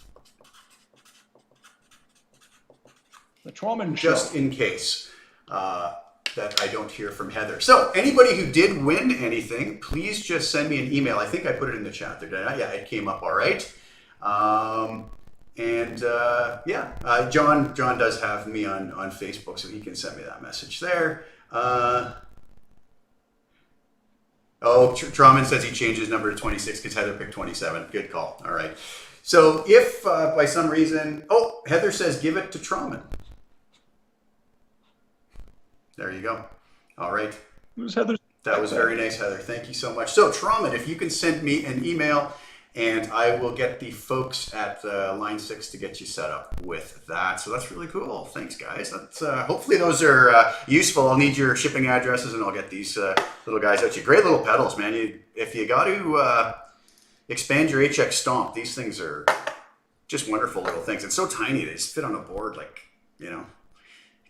The Trauman Just show. in case that I don't hear from Heather. So anybody who did win anything, please just send me an email. I think I put it in the chat there, did I? Yeah, it came up all right. John does have me on Facebook, so he can send me that message there. Trauman says he changed his number to 26 because Heather picked 27. Good call. All right. So if by some reason, Heather says give it to Trauman. There you go. All right. It was Heather. That was very nice, Heather. Thank you so much. So Trauman, if you can send me an email, and I will get the folks at Line 6 to get you set up with that. So that's really cool. Thanks, guys. That's, hopefully those are useful. I'll need your shipping addresses, and I'll get these little guys out to you. Great little pedals, man. If you got to expand your HX Stomp, these things are just wonderful little things. It's so tiny. They just fit on a board like, you know.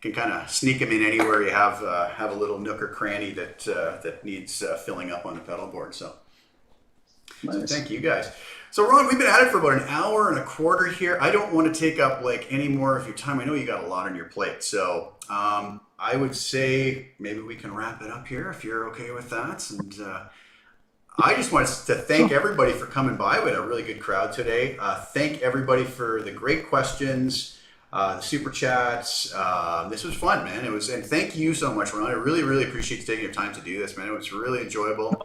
You can kind of sneak them in anywhere you have a little nook or cranny that needs filling up on the pedal board. So thank you guys. So Ron, we've been at it for about an hour and a quarter here. I don't want to take up like any more of your time. I know you got a lot on your plate. So I would say maybe we can wrap it up here if you're okay with that. And I just wanted to thank everybody for coming by. We had a really good crowd today. Thank everybody for the great questions. The super chats. This was fun, man. It was, and thank you so much, Ron. I really, really appreciate you taking your time to do this, man. It was really enjoyable.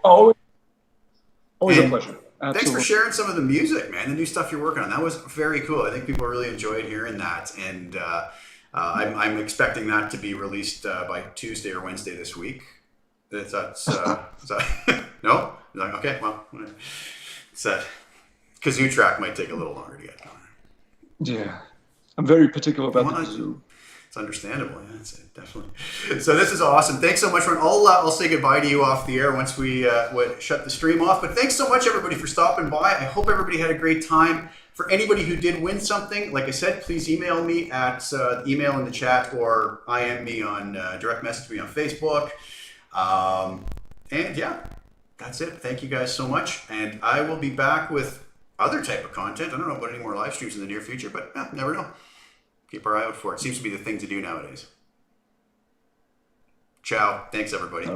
Always a pleasure. Absolutely. Thanks for sharing some of the music, man. The new stuff you're working on. That was very cool. I think people really enjoyed hearing that, and I'm expecting that to be released by Tuesday or Wednesday this week. That's no? Okay, well, it's that kazoo track might take a little longer to get going. Yeah. I'm very particular about the kazoo. It's understandable, yeah, definitely. So this is awesome. Thanks so much, Ron. I'll say goodbye to you off the air once we shut the stream off. But thanks so much, everybody, for stopping by. I hope everybody had a great time. For anybody who did win something, like I said, please email me at email in the chat, or IM me on direct message me on Facebook. And yeah, that's it. Thank you guys so much. And I will be back with other type of content. I don't know about any more live streams in the near future, but never know. Keep our eye out for it. Seems to be the thing to do nowadays. Ciao. Thanks, everybody.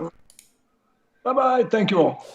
Bye-bye. Thank you all.